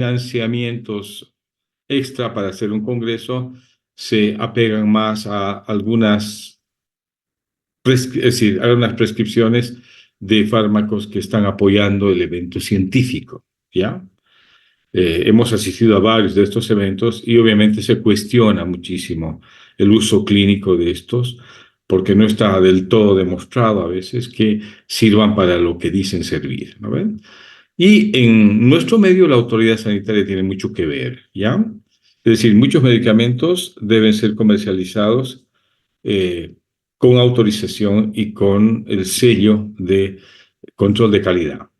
financiamientos extra para hacer un congreso se apegan más a algunas, es decir, a unas prescripciones de fármacos que están apoyando el evento científico, ¿ya? Hemos asistido a varios de estos eventos y obviamente se cuestiona muchísimo el uso clínico de estos porque no está del todo demostrado a veces que sirvan para lo que dicen servir, ¿no ven? Y en nuestro medio la autoridad sanitaria tiene mucho que ver, ¿ya? Es decir, muchos medicamentos deben ser comercializados eh, con autorización y con el sello de control de calidad.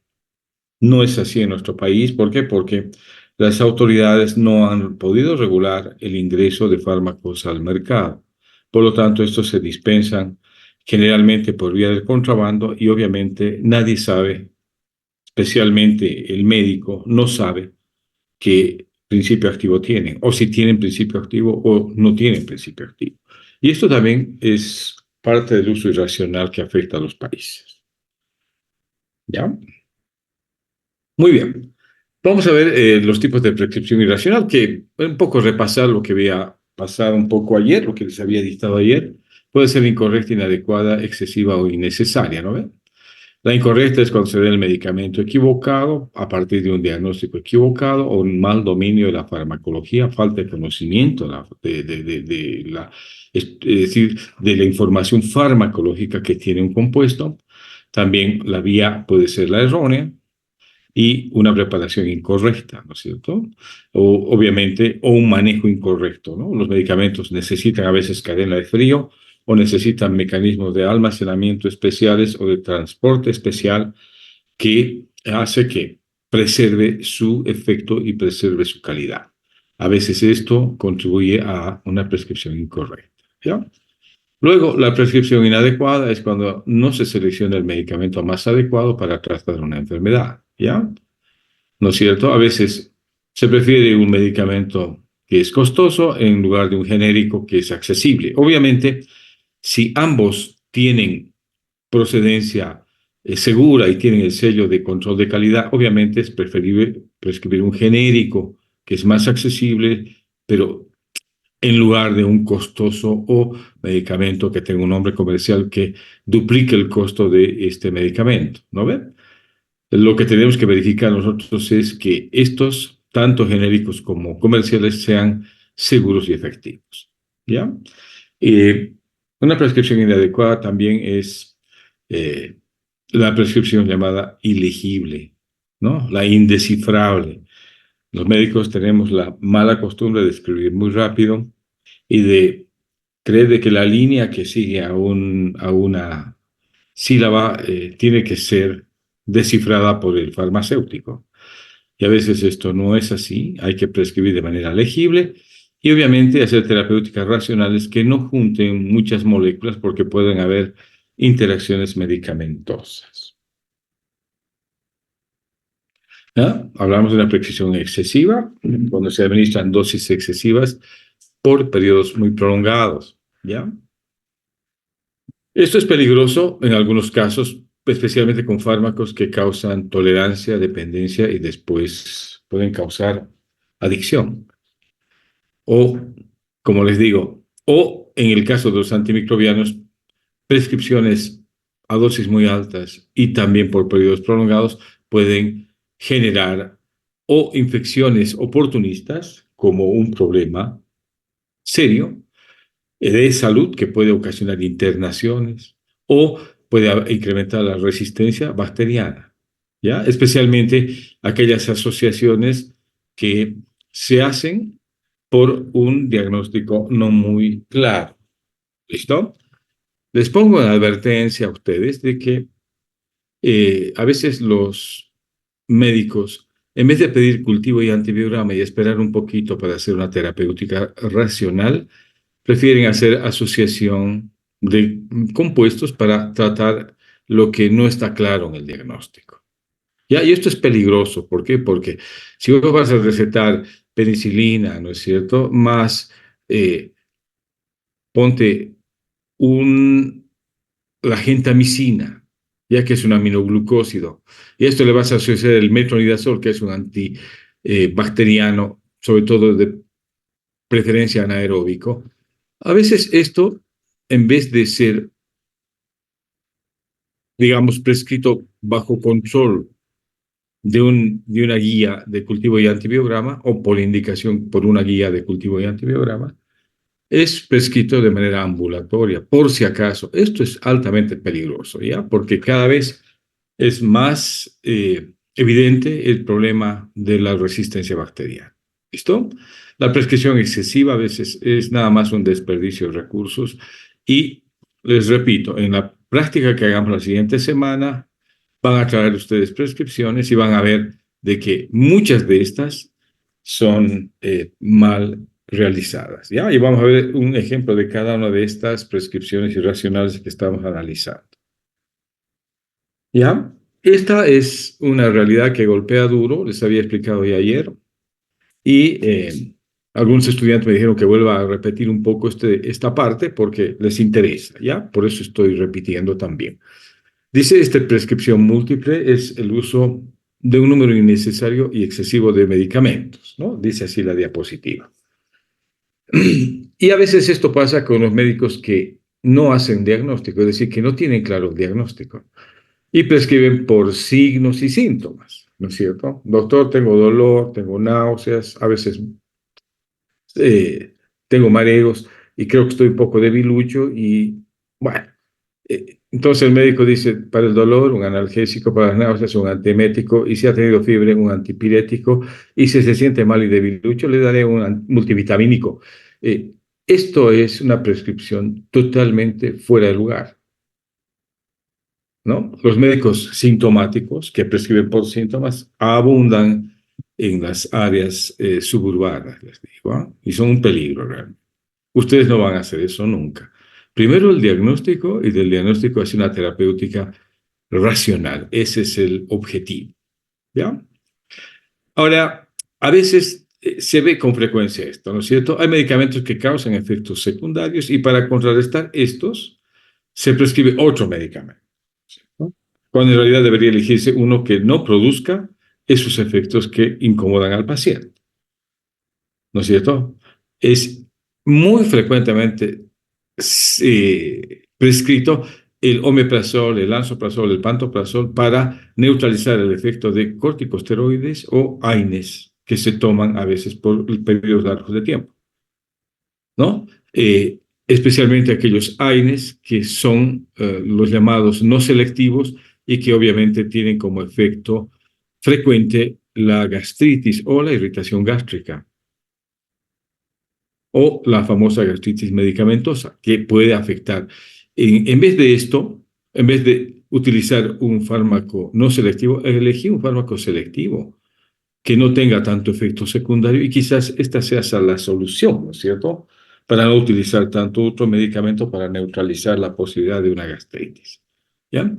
No es así en nuestro país. ¿Por qué? Porque las autoridades no han podido regular el ingreso de fármacos al mercado. Por lo tanto, estos se dispensan generalmente por vía del contrabando y obviamente nadie sabe, especialmente el médico, no sabe qué principio activo tienen, o si tienen principio activo o no tienen principio activo. Y esto también es parte del uso irracional que afecta a los países. ¿Ya? Muy bien. Vamos a ver los tipos de prescripción irracional, que un poco repasar lo que había pasado un poco ayer, lo que les había dictado ayer. Puede ser incorrecta, inadecuada, excesiva o innecesaria, ¿no ven? La incorrecta es cuando se da el medicamento equivocado a partir de un diagnóstico equivocado o un mal dominio de la farmacología, falta de conocimiento es decir, de la información farmacológica que tiene un compuesto. También la vía puede ser la errónea y una preparación incorrecta, ¿no es cierto? O obviamente, o un manejo incorrecto, ¿no? Los medicamentos necesitan a veces cadena de frío o necesitan mecanismos de almacenamiento especiales o de transporte especial que hace que preserve su efecto y preserve su calidad. A veces esto contribuye a una prescripción incorrecta, ¿ya? Luego, la prescripción inadecuada es cuando no se selecciona el medicamento más adecuado para tratar una enfermedad, ¿ya? ¿No es cierto? A veces se prefiere un medicamento que es costoso en lugar de un genérico que es accesible. Obviamente, si ambos tienen procedencia segura y tienen el sello de control de calidad, obviamente es preferible prescribir un genérico que es más accesible, pero en lugar de un costoso o medicamento que tenga un nombre comercial que duplique el costo de este medicamento, ¿no ven? Lo que tenemos que verificar nosotros es que estos, tanto genéricos como comerciales, sean seguros y efectivos. ¿Ya? Eh, una prescripción inadecuada también es eh, la prescripción llamada ilegible, ¿no? La indescifrable. Los médicos tenemos la mala costumbre de escribir muy rápido y de creer de que la línea que sigue a una sílaba tiene que ser descifrada por el farmacéutico. Y a veces esto no es así, hay que prescribir de manera legible y obviamente hacer terapéuticas racionales que no junten muchas moléculas porque pueden haber interacciones medicamentosas. ¿Ya? Hablamos de una prescripción excesiva, cuando se administran dosis excesivas por periodos muy prolongados. ¿Ya? Esto es peligroso en algunos casos, especialmente con fármacos que causan tolerancia, dependencia y después pueden causar adicción. O, como les digo, o en el caso de los antimicrobianos, prescripciones a dosis muy altas y también por periodos prolongados pueden generar o infecciones oportunistas como un problema serio de salud que puede ocasionar internaciones o puede incrementar la resistencia bacteriana, ¿ya? Especialmente aquellas asociaciones que se hacen por un diagnóstico no muy claro. ¿Listo? Les pongo en advertencia a ustedes de que a veces los médicos, en vez de pedir cultivo y antibiograma y esperar un poquito para hacer una terapéutica racional, prefieren hacer asociación de compuestos para tratar lo que no está claro en el diagnóstico. ¿Ya? Y esto es peligroso. ¿Por qué? Porque si vos vas a recetar penicilina, ¿no es cierto? Más, ponte un, la gentamicina, ya que es un aminoglucósido. Y esto le vas a asociar el metronidazol, que es un bacteriano, sobre todo de preferencia anaeróbico, a veces esto, en vez de ser, digamos, prescrito bajo control de una guía de cultivo y antibiograma o por indicación por una guía de cultivo y antibiograma, es prescrito de manera ambulatoria, por si acaso. Esto es altamente peligroso, ¿ya? Porque cada vez es más evidente el problema de la resistencia bacteriana. ¿Listo? La prescripción excesiva a veces es nada más un desperdicio de recursos y les repito, en la práctica que hagamos la siguiente semana van a traer ustedes prescripciones y van a ver de que muchas de estas son mal realizadas, ¿ya? Y vamos a ver un ejemplo de cada una de estas prescripciones irracionales que estamos analizando, ¿ya? Esta es una realidad que golpea duro, les había explicado ya ayer, y algunos estudiantes me dijeron que vuelva a repetir un poco esta parte porque les interesa, ¿ya? Por eso estoy repitiendo también. Dice, esta prescripción múltiple es el uso de un número innecesario y excesivo de medicamentos, ¿no? Dice así la diapositiva. Y a veces esto pasa con los médicos que no hacen diagnóstico, es decir, que no tienen claro el diagnóstico y prescriben por signos y síntomas, ¿no es cierto? Doctor, tengo dolor, tengo náuseas, a veces tengo mareos y creo que estoy un poco debilucho y bueno, entonces el médico dice para el dolor un analgésico, para las náuseas un antiemético y si ha tenido fiebre un antipirético y si se siente mal y debilucho le daré un multivitamínico. Eh, Esto es una prescripción totalmente fuera de lugar, ¿no? Los médicos sintomáticos que prescriben por síntomas abundan en las áreas suburbanas, les digo, ¿ah? Y son un peligro realmente. Ustedes no van a hacer eso nunca. Primero el diagnóstico y del diagnóstico es una terapéutica racional. Ese es el objetivo, ¿ya? Ahora, a veces se ve con frecuencia esto, ¿no es cierto? Hay medicamentos que causan efectos secundarios y para contrarrestar estos se prescribe otro medicamento, ¿no? Cuando en realidad debería elegirse uno que no produzca esos efectos que incomodan al paciente, ¿no es cierto? Es muy frecuentemente prescrito el omeprazol, el lansoprazol, el pantoprazol para neutralizar el efecto de corticosteroides o AINES que se toman a veces por periodos largos de tiempo, ¿no? Especialmente aquellos AINES que son los llamados no selectivos y que obviamente tienen como efecto frecuente la gastritis o la irritación gástrica o la famosa gastritis medicamentosa, que puede afectar. En vez de esto, en vez de utilizar un fármaco no selectivo, elegí un fármaco selectivo que no tenga tanto efecto secundario y quizás esta sea la solución, ¿no es cierto? Para no utilizar tanto otro medicamento para neutralizar la posibilidad de una gastritis, ¿ya?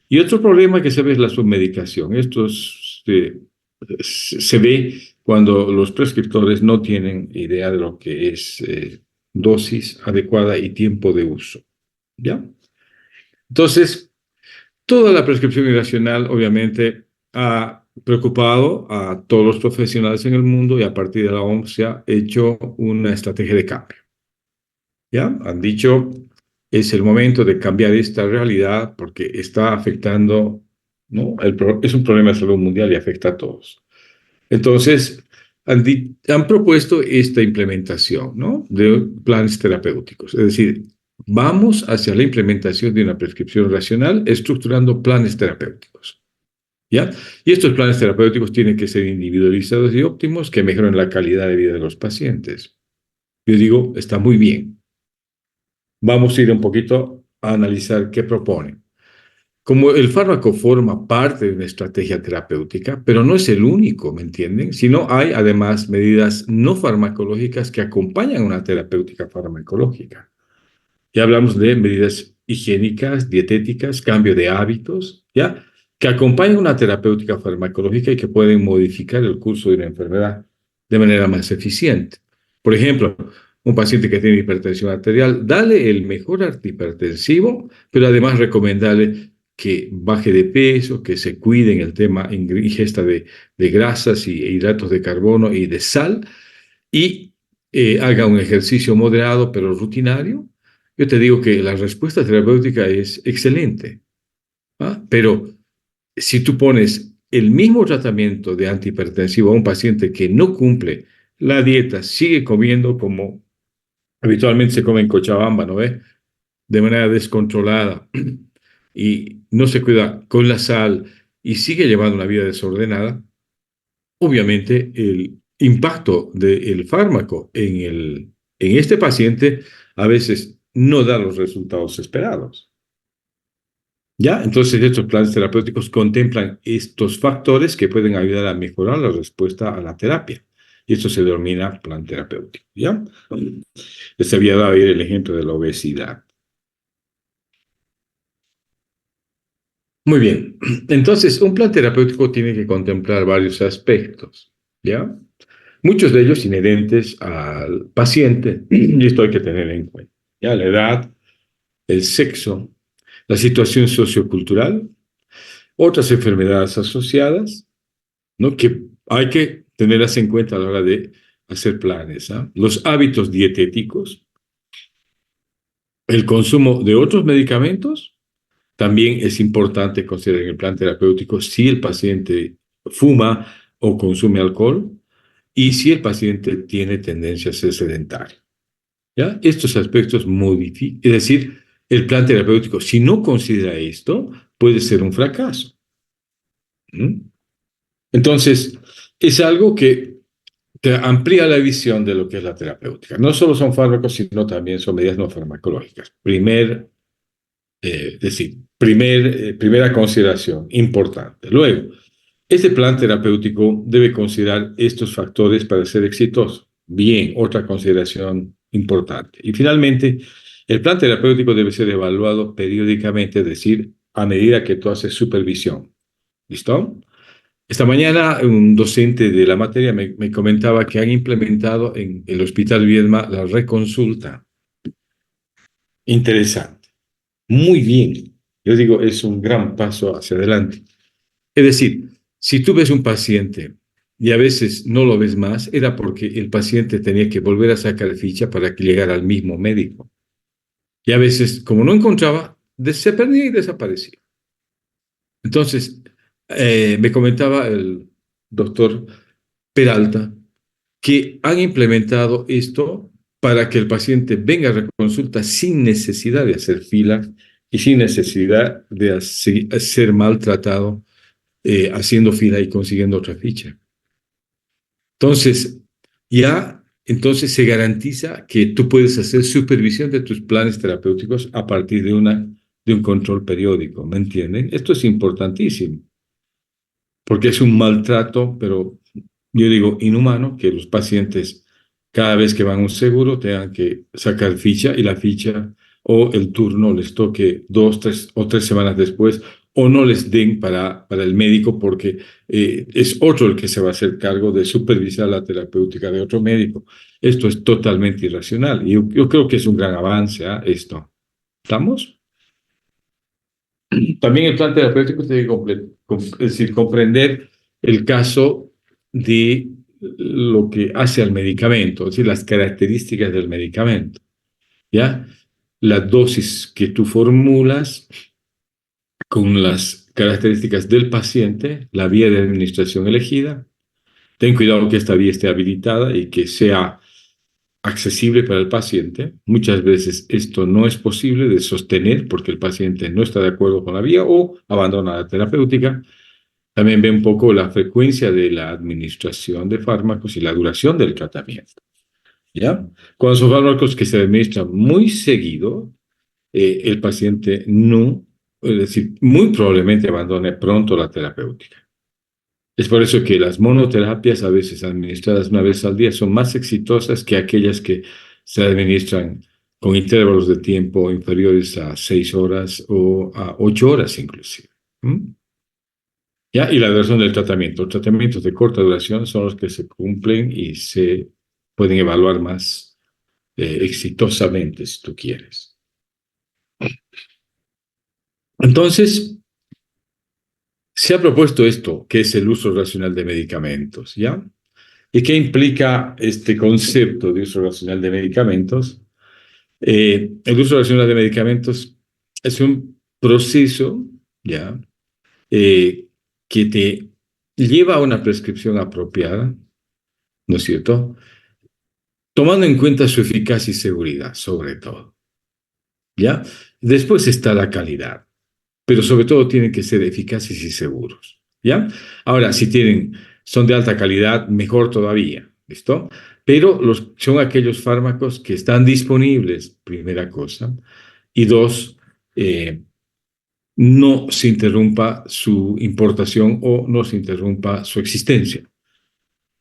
Y otro problema que se ve es la submedicación. Esto se ve cuando los prescriptores no tienen idea de lo que es dosis adecuada y tiempo de uso, ¿ya? Entonces, toda la prescripción irracional obviamente ha preocupado a todos los profesionales en el mundo y a partir de la OMS se ha hecho una estrategia de cambio, ¿ya? Han dicho, es el momento de cambiar esta realidad porque está afectando, ¿no? Es un problema de salud mundial y afecta a todos. Entonces, han propuesto esta implementación, ¿no? De planes terapéuticos. Es decir, vamos hacia la implementación de una prescripción racional estructurando planes terapéuticos, ¿ya? Y estos planes terapéuticos tienen que ser individualizados y óptimos que mejoren la calidad de vida de los pacientes. Yo digo, está muy bien. Vamos a ir un poquito a analizar qué proponen. Como el fármaco forma parte de una estrategia terapéutica, pero no es el único, ¿me entienden? Sino hay además medidas no farmacológicas que acompañan una terapéutica farmacológica. Ya hablamos de medidas higiénicas, dietéticas, cambio de hábitos, ¿ya? Que acompañan una terapéutica farmacológica y que pueden modificar el curso de una enfermedad de manera más eficiente. Por ejemplo, un paciente que tiene hipertensión arterial, dale el mejor antihipertensivo, pero además recomendarle que baje de peso, que se cuide en el tema ingesta de grasas y hidratos de carbono y de sal, y haga un ejercicio moderado pero rutinario, yo te digo que la respuesta terapéutica es excelente. ¿Ah? Pero si tú pones el mismo tratamiento de antihipertensivo a un paciente que no cumple la dieta, sigue comiendo como habitualmente se come en Cochabamba, ¿no ves? De manera descontrolada y no se cuida con la sal y sigue llevando una vida desordenada, obviamente el impacto del fármaco en este paciente a veces no da los resultados esperados. ¿Ya? Entonces, estos planes terapéuticos contemplan estos factores que pueden ayudar a mejorar la respuesta a la terapia. Y esto se denomina plan terapéutico. ¿Ya? Les había dado ayer el ejemplo de la obesidad. Muy bien. Entonces, un plan terapéutico tiene que contemplar varios aspectos. ¿Ya? Muchos de ellos inherentes al paciente, y esto hay que tener en cuenta. ¿Ya? La edad, el sexo, la situación sociocultural, otras enfermedades asociadas, ¿no? Que hay que tenerlas en cuenta a la hora de hacer planes. ¿Ah? Los hábitos dietéticos, el consumo de otros medicamentos, también es importante considerar en el plan terapéutico si el paciente fuma o consume alcohol y si el paciente tiene tendencia a ser sedentario. ¿Ya? Estos aspectos modifican, es decir, el plan terapéutico, si no considera esto, puede ser un fracaso. ¿Mm? Entonces, es algo que te amplía la visión de lo que es la terapéutica. No solo son fármacos, sino también son medidas no farmacológicas. Primera consideración importante. Luego, este plan terapéutico debe considerar estos factores para ser exitoso. Bien, otra consideración importante. Y finalmente, el plan terapéutico debe ser evaluado periódicamente, es decir, a medida que tú haces supervisión. ¿Listo? Esta mañana un docente de la materia me comentaba que han implementado en el Hospital Viedma la reconsulta. Interesante. Muy bien. Yo digo, es un gran paso hacia adelante. Es decir, si tú ves un paciente y a veces no lo ves más, era porque el paciente tenía que volver a sacar ficha para que llegara al mismo médico. Y a veces, como no encontraba, se perdía y desaparecía. Entonces, me comentaba el doctor Peralta que han implementado esto para que el paciente venga a reconsulta sin necesidad de hacer fila y sin necesidad de ser maltratado haciendo fila y consiguiendo otra ficha. Entonces, entonces se garantiza que tú puedes hacer supervisión de tus planes terapéuticos a partir de un control periódico, ¿me entienden? Esto es importantísimo, porque es un maltrato, pero yo digo inhumano, que los pacientes cada vez que van a un seguro tengan que sacar ficha y la ficha o el turno les toque 2, 3 o 3 semanas después o no les den para el médico porque es otro el que se va a hacer cargo de supervisar la terapéutica de otro médico. Esto es totalmente irracional y yo creo que es un gran avance, ¿eh? Esto. ¿Estamos? También el plan terapéutico tiene que es decir, comprender el caso de lo que hace al medicamento, es decir, las características del medicamento, ¿ya? La dosis que tú formulas con las características del paciente, la vía de administración elegida. Ten cuidado que esta vía esté habilitada y que sea accesible para el paciente. Muchas veces esto no es posible de sostener porque el paciente no está de acuerdo con la vía o abandona la terapéutica. También ve un poco la frecuencia de la administración de fármacos y la duración del tratamiento. ¿Ya? Cuando son fármacos que se administran muy seguido, el paciente no, es decir, muy probablemente abandone pronto la terapéutica. Es por eso que las monoterapias, a veces administradas una vez al día, son más exitosas que aquellas que se administran con intervalos de tiempo inferiores a 6 horas o a 8 horas inclusive. ¿Mm? ¿Ya? Y la duración del tratamiento. Los tratamientos de corta duración son los que se cumplen y se pueden evaluar más exitosamente, si tú quieres. Entonces, Se ha propuesto esto, que es el uso racional de medicamentos, ¿ya? ¿Y qué implica este concepto de uso racional de medicamentos? El uso racional de medicamentos es un proceso, ¿ya? Eh, que te lleva a una prescripción apropiada, ¿no es cierto? Tomando en cuenta su eficacia y seguridad, sobre todo, ¿ya? Después está la calidad, pero sobre todo tienen que ser eficaces y seguros, ¿ya? Ahora, si son de alta calidad, mejor todavía, ¿listo? Pero son aquellos fármacos que están disponibles, primera cosa, y dos, eh, no se interrumpa su importación o no se interrumpa su existencia.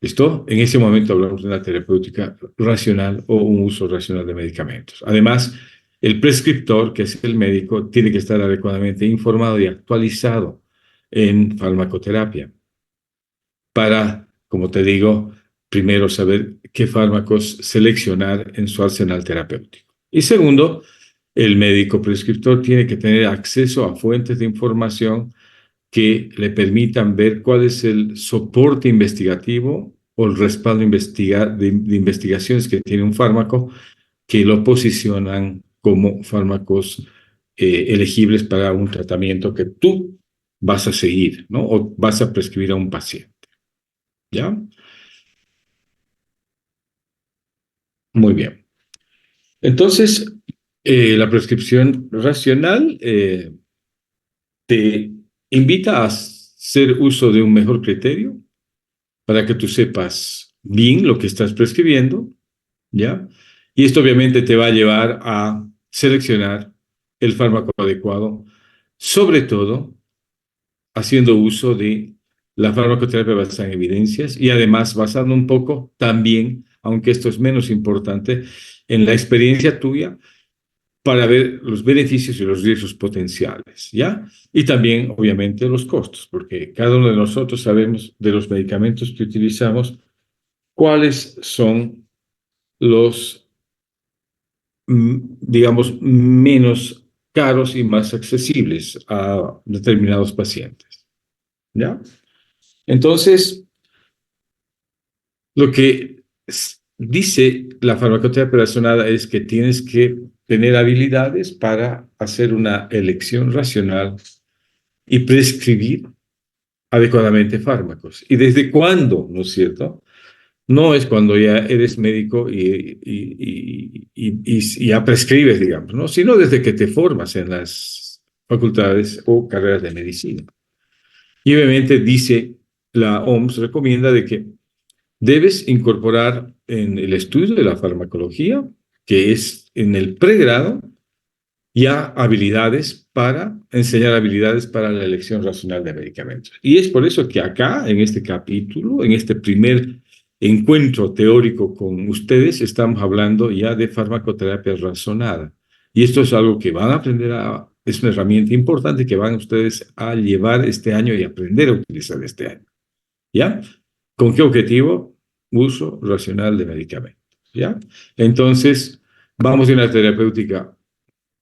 ¿Listo? En ese momento hablamos de una terapéutica racional o un uso racional de medicamentos. Además, el prescriptor, que es el médico, tiene que estar adecuadamente informado y actualizado en farmacoterapia para, como te digo, primero saber qué fármacos seleccionar en su arsenal terapéutico. Y segundo, el médico prescriptor tiene que tener acceso a fuentes de información que le permitan ver cuál es el soporte investigativo o el respaldo de investigaciones que tiene un fármaco que lo posicionan como fármacos elegibles para un tratamiento que tú vas a seguir, ¿no? O vas a prescribir a un paciente, ¿ya? Muy bien. Entonces, la prescripción racional te invita a hacer uso de un mejor criterio para que tú sepas bien lo que estás prescribiendo, ¿ya? Y esto obviamente te va a llevar a seleccionar el fármaco adecuado, sobre todo haciendo uso de la farmacoterapia basada en evidencias y además basando un poco también, aunque esto es menos importante, en la experiencia tuya para ver los beneficios y los riesgos potenciales, ¿ya? Y también, obviamente, los costos, porque cada uno de nosotros sabemos de los medicamentos que utilizamos cuáles son los, digamos, menos caros y más accesibles a determinados pacientes, ¿ya? Entonces, lo que dice la farmacoterapia relacionada es que tienes que tener habilidades para hacer una elección racional y prescribir adecuadamente fármacos. ¿Y desde cuándo, no es cierto? No es cuando ya eres médico y ya prescribes, digamos, ¿no? Sino desde que te formas en las facultades o carreras de medicina. Y obviamente dice, la OMS recomienda de que debes incorporar en el estudio de la farmacología, que es en el pregrado, ya habilidades para enseñar habilidades para la elección racional de medicamentos. Y es por eso que acá, en este capítulo, en este primer encuentro teórico con ustedes, estamos hablando ya de farmacoterapia razonada. Y esto es algo que van a aprender es una herramienta importante que van ustedes a llevar este año y aprender a utilizar este año. ¿Ya? ¿Con qué objetivo? Uso racional de medicamentos. ¿Ya? Entonces, vamos de una terapéutica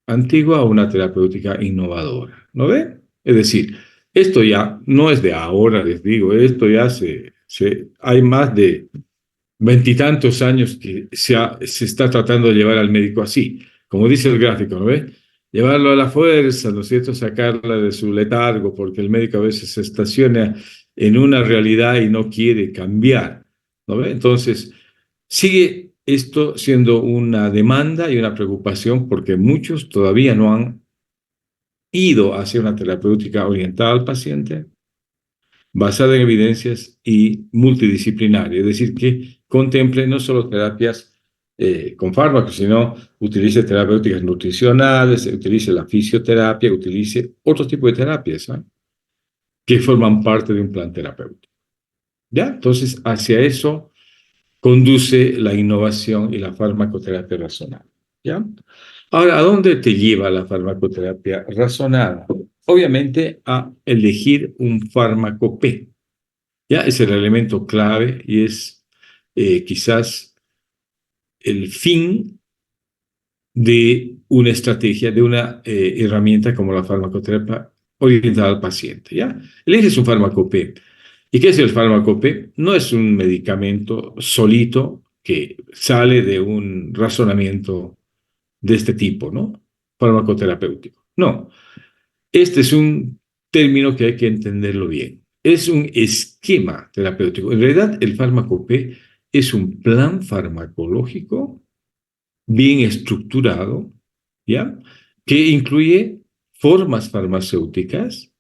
antigua a una terapéutica innovadora. ¿No ve? Es decir, esto ya no es de ahora, les digo, esto ya hay más de veintitantos años que se está tratando de llevar al médico así, como dice el gráfico, ¿no ve? Llevarlo a la fuerza, ¿no es cierto? Sacarla de su letargo, porque el médico a veces se estaciona en una realidad y no quiere cambiar, ¿no ve? Entonces, sigue esto siendo una demanda y una preocupación porque muchos todavía no han ido hacia una terapéutica orientada al paciente, basada en evidencias y multidisciplinaria, es decir, que contemple no solo terapias con fármacos, sino utilice terapéuticas nutricionales, utilice la fisioterapia, utilice otro tipo de terapias, ¿eh? Que forman parte de un plan terapéutico. ¿Ya? Entonces, hacia eso conduce la innovación y la farmacoterapia razonada. ¿Ya? Ahora, ¿a dónde te lleva la farmacoterapia razonada? Obviamente a elegir un fármaco P. ¿Ya? Es el elemento clave y es quizás el fin de una estrategia, de una herramienta como la farmacoterapia orientada al paciente, ¿ya? Eliges un fármaco P. ¿Y qué es el fármaco P? No es un medicamento solito que sale de un razonamiento de este tipo, ¿no? Farmacoterapéutico. No, este es un término que hay que entenderlo bien. Es un esquema terapéutico. En realidad, el fármaco P es un plan farmacológico bien estructurado, ¿ya? Que incluye formas farmacéuticas,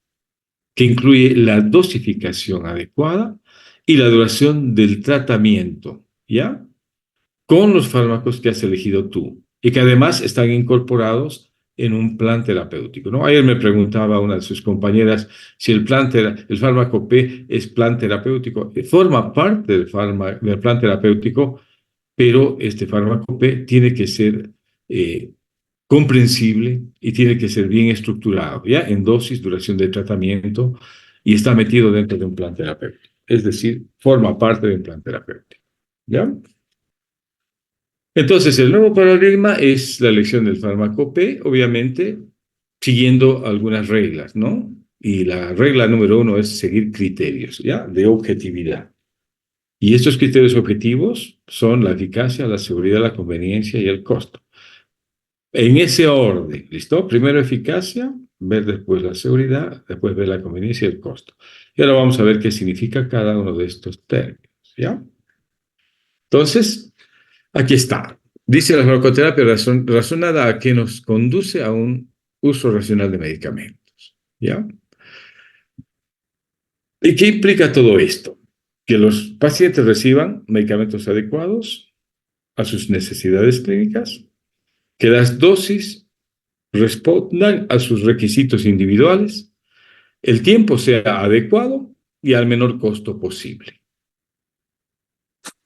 que incluye la dosificación adecuada y la duración del tratamiento, ¿ya? Con los fármacos que has elegido tú y que además están incorporados en un plan terapéutico, ¿no? Ayer me preguntaba una de sus compañeras si el fármaco P es plan terapéutico. Forma parte del plan terapéutico, pero este fármaco P tiene que ser eh, comprensible y tiene que ser bien estructurado, ¿ya? En dosis, duración de tratamiento y está metido dentro de un plan terapéutico. Es decir, forma parte de un plan terapéutico, ¿ya? Entonces, el nuevo paradigma es la elección del fármaco P, obviamente, siguiendo algunas reglas, ¿no? Y la regla número uno es seguir criterios, ¿ya? De objetividad. Y estos criterios objetivos son la eficacia, la seguridad, la conveniencia y el costo. En ese orden, ¿listo? Primero eficacia, ver después la seguridad, después ver la conveniencia y el costo. Y ahora vamos a ver qué significa cada uno de estos términos, ¿ya? Entonces, aquí está. Dice la farmacoterapia razonada a que nos conduce a un uso racional de medicamentos, ¿ya? ¿Y qué implica todo esto? Que los pacientes reciban medicamentos adecuados a sus necesidades clínicas, que las dosis respondan a sus requisitos individuales, el tiempo sea adecuado y al menor costo posible.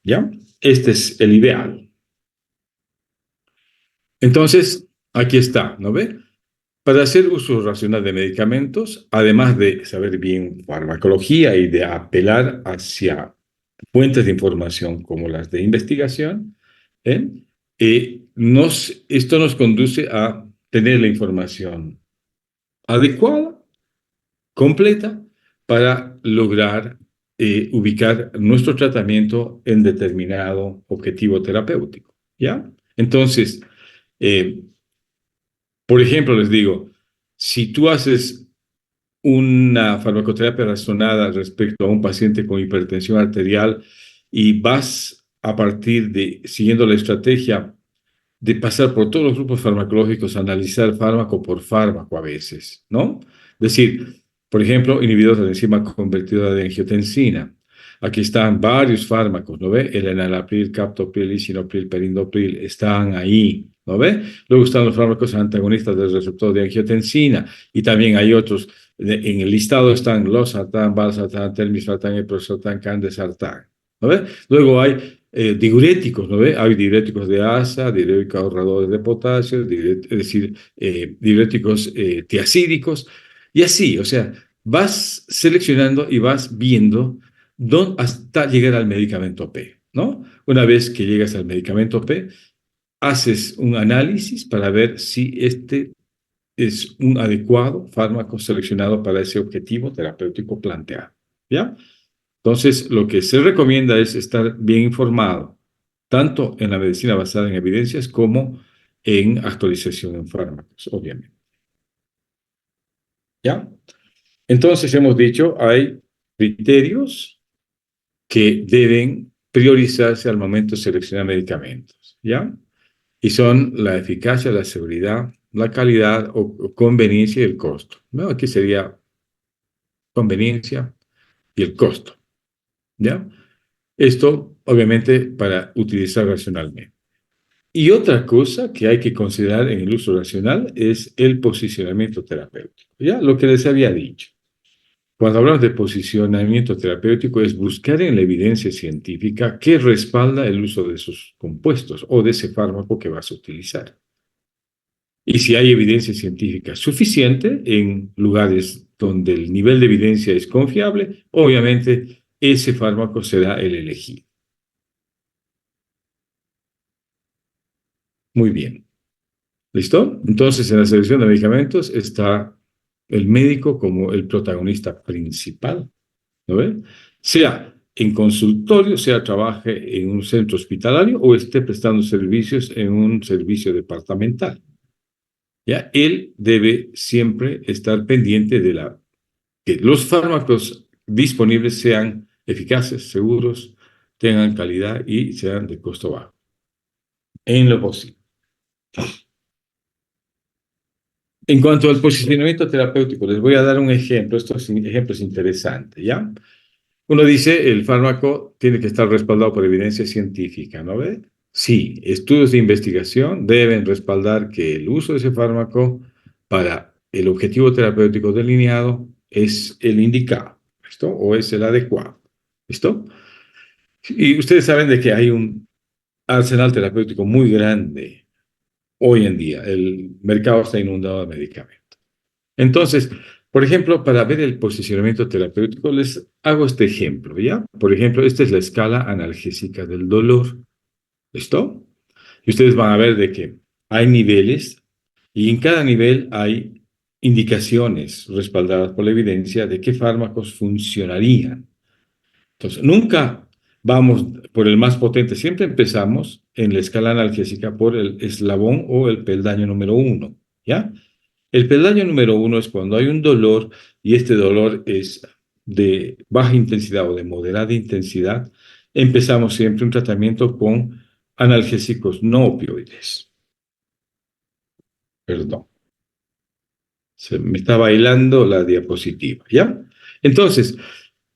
¿Ya? Este es el ideal. Entonces, aquí está, ¿no ve? Para hacer uso racional de medicamentos, además de saber bien farmacología y de apelar hacia fuentes de información como las de investigación, ¿eh? Esto nos conduce a tener la información adecuada, completa, para lograr ubicar nuestro tratamiento en determinado objetivo terapéutico, ¿ya? Entonces, eh, por ejemplo, les digo, si tú haces una farmacoterapia razonada respecto a un paciente con hipertensión arterial y vas a partir de, siguiendo la estrategia de pasar por todos los grupos farmacológicos, analizar fármaco por fármaco a veces, ¿no? Es decir, por ejemplo, inhibidores de la enzima convertidora de angiotensina. Aquí están varios fármacos, ¿no ve? El enalapril, captopril, lisinopril, perindopril, están ahí, ¿no ve? Luego están los fármacos antagonistas del receptor de angiotensina y también hay otros. En el listado están losartán, valsartán, telmisartán, eprosartán, candesartán, ¿no ve? Luego hay diuréticos, ¿no ve? Hay diuréticos de asa, diuréticos ahorradores de potasio, es decir, diuréticos tiacídicos, y así, o sea, vas seleccionando y vas viendo hasta llegar al medicamento P, ¿no? Una vez que llegas al medicamento P, haces un análisis para ver si este es un adecuado fármaco seleccionado para ese objetivo terapéutico planteado, ¿ya? Entonces, lo que se recomienda es estar bien informado, tanto en la medicina basada en evidencias como en actualización en fármacos, obviamente. ¿Ya? Entonces, hemos dicho, hay criterios que deben priorizarse al momento de seleccionar medicamentos, ¿ya? Y son la eficacia, la seguridad, la calidad o conveniencia y el costo, ¿no? Aquí sería conveniencia y el costo, ¿ya? Esto, obviamente, para utilizar racionalmente. Y otra cosa que hay que considerar en el uso racional es el posicionamiento terapéutico. Ya lo que les había dicho. Cuando hablamos de posicionamiento terapéutico es buscar en la evidencia científica que respalda el uso de esos compuestos o de ese fármaco que vas a utilizar. Y si hay evidencia científica suficiente en lugares donde el nivel de evidencia es confiable, obviamente ese fármaco será el elegido. Muy bien. ¿Listo? Entonces, en la selección de medicamentos está el médico como el protagonista principal, ¿no ve? Sea en consultorio, sea trabaje en un centro hospitalario o esté prestando servicios en un servicio departamental. ¿Ya? Él debe siempre estar pendiente de que los fármacos disponibles sean eficaces, seguros, tengan calidad y sean de costo bajo, en lo posible. En cuanto al posicionamiento terapéutico, les voy a dar un ejemplo. Estos ejemplos interesantes, ¿ya? Uno dice, el fármaco tiene que estar respaldado por evidencia científica, ¿no ve? Sí, estudios de investigación deben respaldar que el uso de ese fármaco para el objetivo terapéutico delineado es el indicado, ¿listo? O es el adecuado, ¿listo? Y ustedes saben de que hay un arsenal terapéutico muy grande hoy en día. El mercado está inundado de medicamentos. Entonces, por ejemplo, para ver el posicionamiento terapéutico, les hago este ejemplo, ¿ya? Por ejemplo, esta es la escala analgésica del dolor. ¿Listo? Y ustedes van a ver de que hay niveles y en cada nivel hay indicaciones respaldadas por la evidencia de qué fármacos funcionarían. Entonces, nunca vamos por el más potente, siempre empezamos en la escala analgésica por el eslabón o el peldaño número uno, ¿ya? El peldaño número uno es cuando hay un dolor y este dolor es de baja intensidad o de moderada intensidad. Empezamos siempre un tratamiento con analgésicos no opioides. Perdón, se me está bailando la diapositiva, ¿ya? Entonces,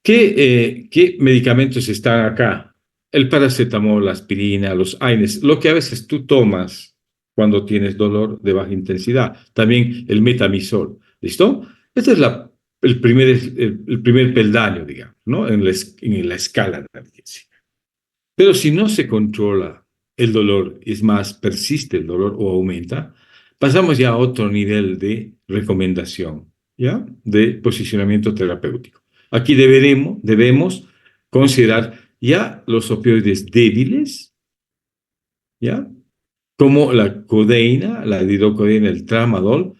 ¿qué medicamentos están acá? El paracetamol, la aspirina, los AINES, lo que a veces tú tomas cuando tienes dolor de baja intensidad. También el metamizol, ¿listo? Este es el primer peldaño, digamos, ¿no? En la escala analgésica. Pero si no se controla el dolor, es más, persiste el dolor o aumenta, pasamos ya a otro nivel de recomendación, ¿ya? De posicionamiento terapéutico. Aquí debemos considerar ya los opioides débiles, ¿ya? Como la codeína, la hidrocodeína, el tramadol,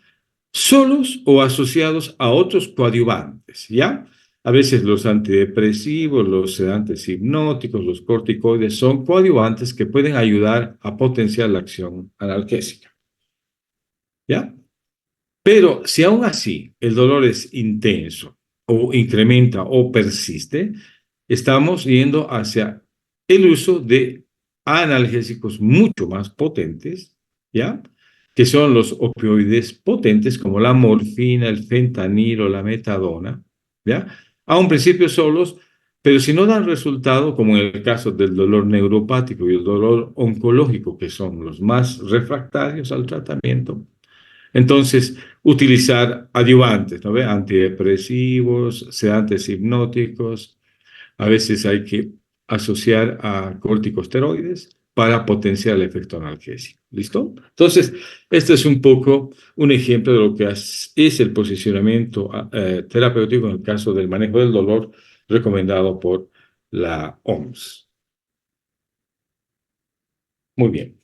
solos o asociados a otros coadyuvantes, ¿ya? A veces los antidepresivos, los sedantes hipnóticos, los corticoides son coadyuvantes que pueden ayudar a potenciar la acción analgésica, ¿ya? Pero si aún así el dolor es intenso o incrementa o persiste, estamos yendo hacia el uso de analgésicos mucho más potentes, ¿ya? Que son los opioides potentes como la morfina, el fentanilo, la metadona, ¿ya? A un principio solos, pero si no dan resultado, como en el caso del dolor neuropático y el dolor oncológico, que son los más refractarios al tratamiento, entonces, utilizar adyuvantes, ¿no ve? Antidepresivos, sedantes hipnóticos. A veces hay que asociar a corticosteroides para potenciar el efecto analgésico. ¿Listo? Entonces, este es un poco un ejemplo de lo que es el posicionamiento terapéutico en el caso del manejo del dolor recomendado por la OMS. Muy bien.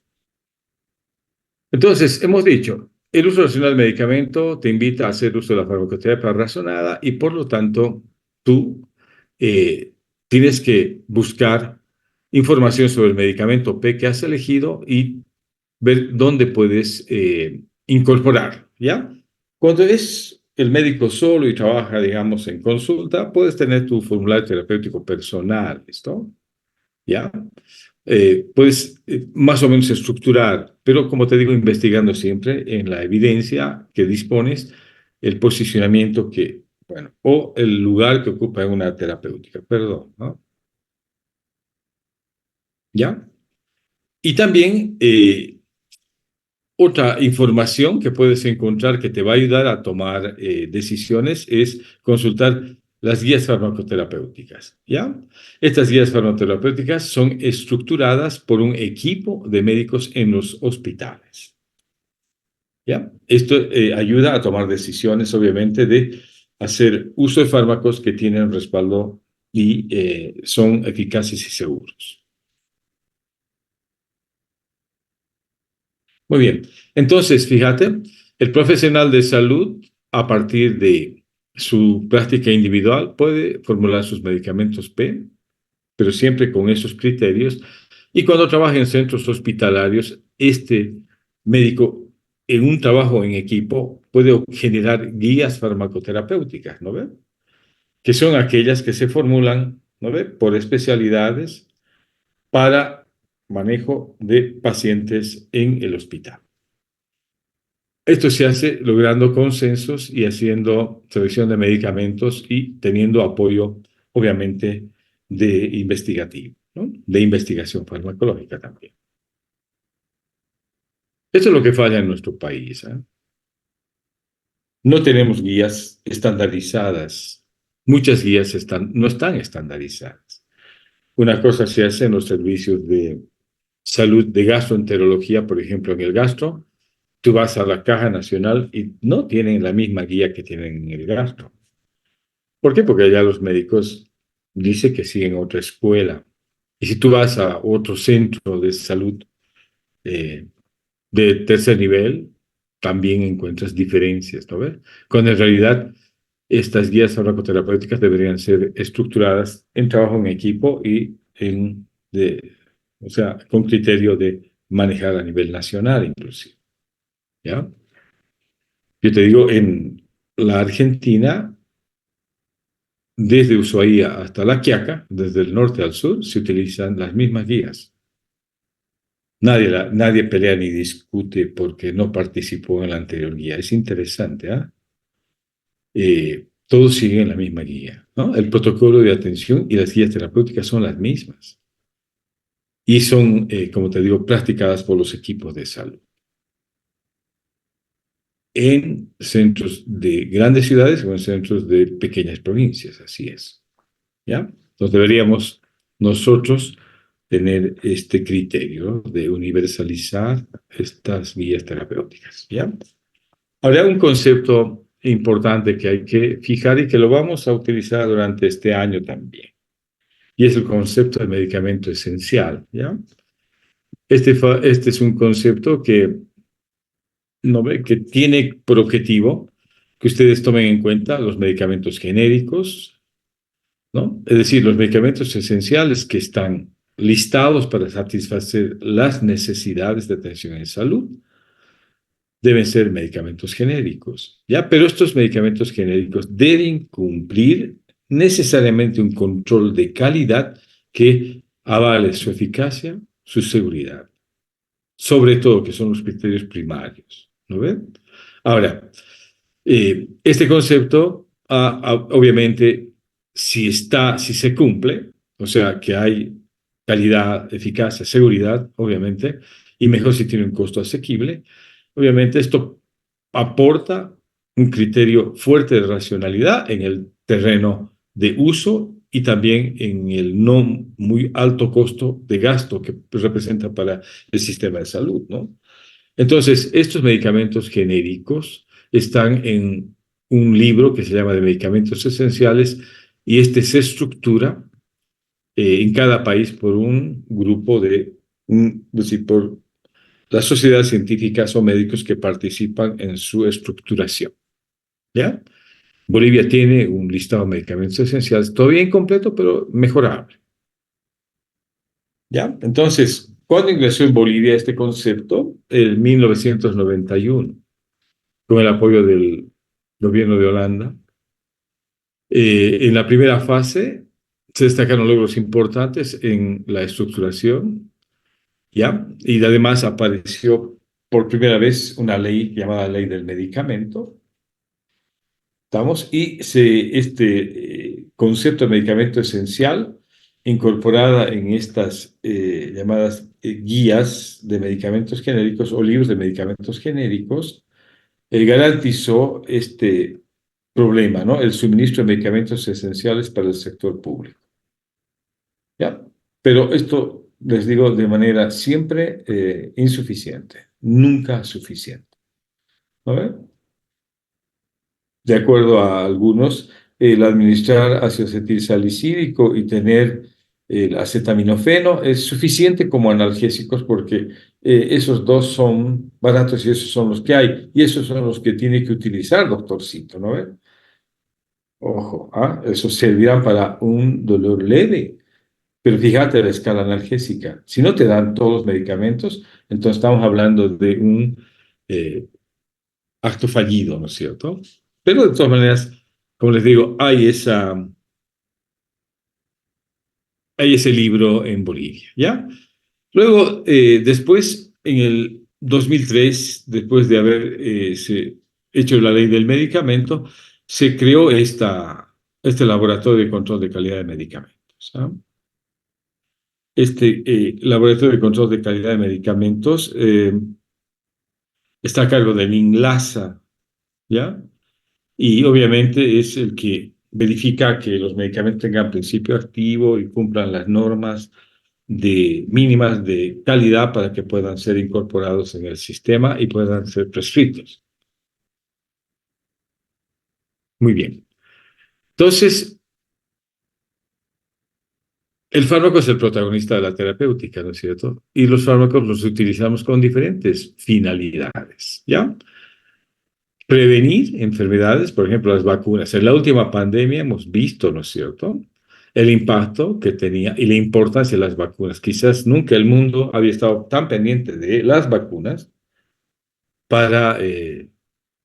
Entonces, hemos dicho, el uso racional del medicamento te invita a hacer uso de la farmacoterapia razonada y por lo tanto tú tienes que buscar información sobre el medicamento P que has elegido y ver dónde puedes incorporar, ¿ya? Cuando es el médico solo y trabaja, digamos, en consulta, puedes tener tu formulario terapéutico personal, ¿listo? ¿Ya? Puedes más o menos estructurar, pero como te digo, investigando siempre en la evidencia que dispones, el posicionamiento que, bueno, o el lugar que ocupa en una terapéutica, perdón, ¿no? ¿Ya? Y también otra información que puedes encontrar que te va a ayudar a tomar decisiones es consultar las guías farmacoterapéuticas, ¿ya? Estas guías farmacoterapéuticas son estructuradas por un equipo de médicos en los hospitales, ¿ya? Esto ayuda a tomar decisiones, obviamente, de hacer uso de fármacos que tienen respaldo y son eficaces y seguros. Muy bien. Entonces, fíjate, el profesional de salud a partir de su práctica individual, puede formular sus medicamentos P, pero siempre con esos criterios. Y cuando trabaja en centros hospitalarios, este médico, en un trabajo en equipo, puede generar guías farmacoterapéuticas, ¿no ve? Que son aquellas que se formulan, ¿no ve? Por especialidades para manejo de pacientes en el hospital. Esto se hace logrando consensos y haciendo selección de medicamentos y teniendo apoyo, obviamente, de investigativo, ¿no? De investigación farmacológica también. Eso es lo que falla en nuestro país, ¿eh? No tenemos guías estandarizadas. Muchas guías no están estandarizadas. Una cosa se hace en los servicios de salud de gastroenterología, por ejemplo, en el gastro. Tú vas a la Caja Nacional y no tienen la misma guía que tienen en el gastro. ¿Por qué? Porque allá los médicos dicen que siguen otra escuela. Y si tú vas a otro centro de salud eh, de tercer nivel, también encuentras diferencias, ¿no ves? Cuando en realidad estas guías farmacoterapéuticas deberían ser estructuradas en trabajo en equipo y o sea, con criterio de manejar a nivel nacional inclusive, ¿ya? Yo te digo, en la Argentina, desde Ushuaia hasta La Quiaca, desde el norte al sur, se utilizan las mismas guías. Nadie pelea ni discute porque no participó en la anterior guía. Es interesante, ¿ah? Todos siguen la misma guía, ¿no? El protocolo de atención y las guías terapéuticas son las mismas y son, como te digo, practicadas por los equipos de salud en centros de grandes ciudades o en centros de pequeñas provincias, así es, ¿ya? Entonces deberíamos nosotros tener este criterio de universalizar estas guías terapéuticas, ¿ya? Habrá un concepto importante que hay que fijar y que lo vamos a utilizar durante este año también, y es el concepto de medicamento esencial, ¿ya? Este es un concepto ¿no ve? Que tiene por objetivo que ustedes tomen en cuenta los medicamentos genéricos, ¿no? Es decir, los medicamentos esenciales que están listados para satisfacer las necesidades de atención en salud deben ser medicamentos genéricos, ¿ya? Pero estos medicamentos genéricos deben cumplir necesariamente un control de calidad que avale su eficacia, su seguridad, sobre todo que son los criterios primarios, ¿no ven? Ahora, este concepto, obviamente, si se cumple, o sea, que hay calidad, eficacia, seguridad, obviamente, y mejor si tiene un costo asequible, obviamente esto aporta un criterio fuerte de racionalidad en el terreno de uso y también en el no muy alto costo de gasto que representa para el sistema de salud, ¿no? Entonces, estos medicamentos genéricos están en un libro que se llama de medicamentos esenciales y este se estructura en cada país por un grupo es decir, por las sociedades científicas o médicos que participan en su estructuración, ¿ya? Bolivia tiene un listado de medicamentos esenciales, todavía incompleto, pero mejorable, ¿ya? Entonces, ¿cuándo ingresó en Bolivia este concepto? En 1991 con el apoyo del gobierno de Holanda. En la primera fase se destacaron logros importantes en la estructuración, ¿ya? Y además apareció por primera vez una ley llamada Ley del Medicamento, ¿estamos? Y este concepto de medicamento esencial, incorporada en estas llamadas guías de medicamentos genéricos o libros de medicamentos genéricos, garantizó este problema, ¿no? El suministro de medicamentos esenciales para el sector público, ¿ya? Pero esto, les digo, de manera siempre insuficiente, nunca suficiente, ¿no? De acuerdo a algunos, el administrar ácido acetilsalicílico y tener el acetaminofeno, es suficiente como analgésicos porque esos dos son baratos y esos son los que hay. Y esos son los que tiene que utilizar, doctorcito, ¿no ve? Ojo, ¿ah? Eso servirá para un dolor leve. Pero fíjate la escala analgésica. Si no te dan todos los medicamentos, entonces estamos hablando de un eh, acto fallido, ¿no es cierto? Pero de todas maneras, como les digo, hay ese libro en Bolivia, ¿ya? Luego, después, en el 2003, después de haber hecho la ley del medicamento, se creó este laboratorio de control de calidad de medicamentos. ¿Ah? Este laboratorio de control de calidad de medicamentos está a cargo del INLASA, ¿ya? Y obviamente es el que verifica que los medicamentos tengan principio activo y cumplan las normas mínimas de calidad para que puedan ser incorporados en el sistema y puedan ser prescritos. Muy bien. Entonces, el fármaco es el protagonista de la terapéutica, ¿no es cierto? Y los fármacos los utilizamos con diferentes finalidades, ¿ya? Prevenir enfermedades, por ejemplo, las vacunas. En la última pandemia hemos visto, ¿no es cierto?, el impacto que tenía y la importancia de las vacunas. Quizás nunca el mundo había estado tan pendiente de las vacunas para,